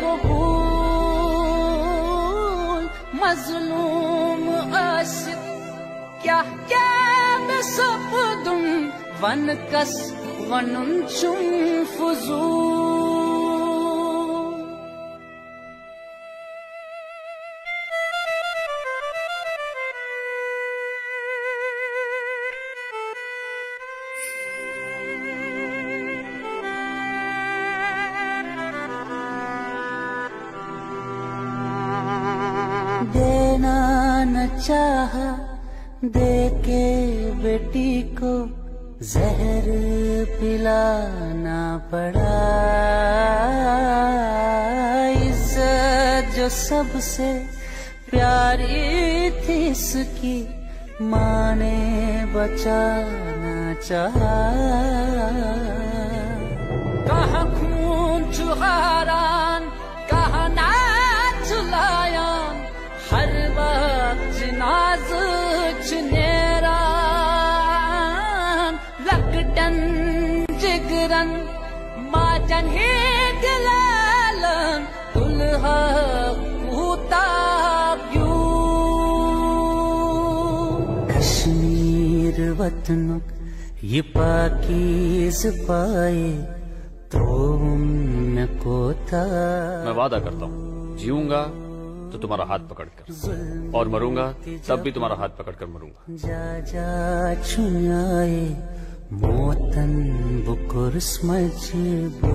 कबूल मजलूम आशिक क्या क्या मैं सब दूं वन कस वनुन चुम फुजूल देना न चाहा दे के बेटी को जहर पिलाना पड़ा इज्जत जो सबसे प्यारी थी इसकी माँ ने बचाना चाहा। कहाँ खून चुहारान कहाँ नाच लायान, हर वक्त नाज चुनेरान लकटन जिगरन माजन ही दिलालन दुल्हा कुताब्यू। कश्मीर वतन ये पाकीज़ पाए तो उनको था। मैं वादा करता हूँ जीऊंगा तो तुम्हारा हाथ पकड़कर, और मरूंगा तब भी तुम्हारा हाथ पकड़कर मरूंगा। जा जा छुआए मोतन बुकुर मजबूर।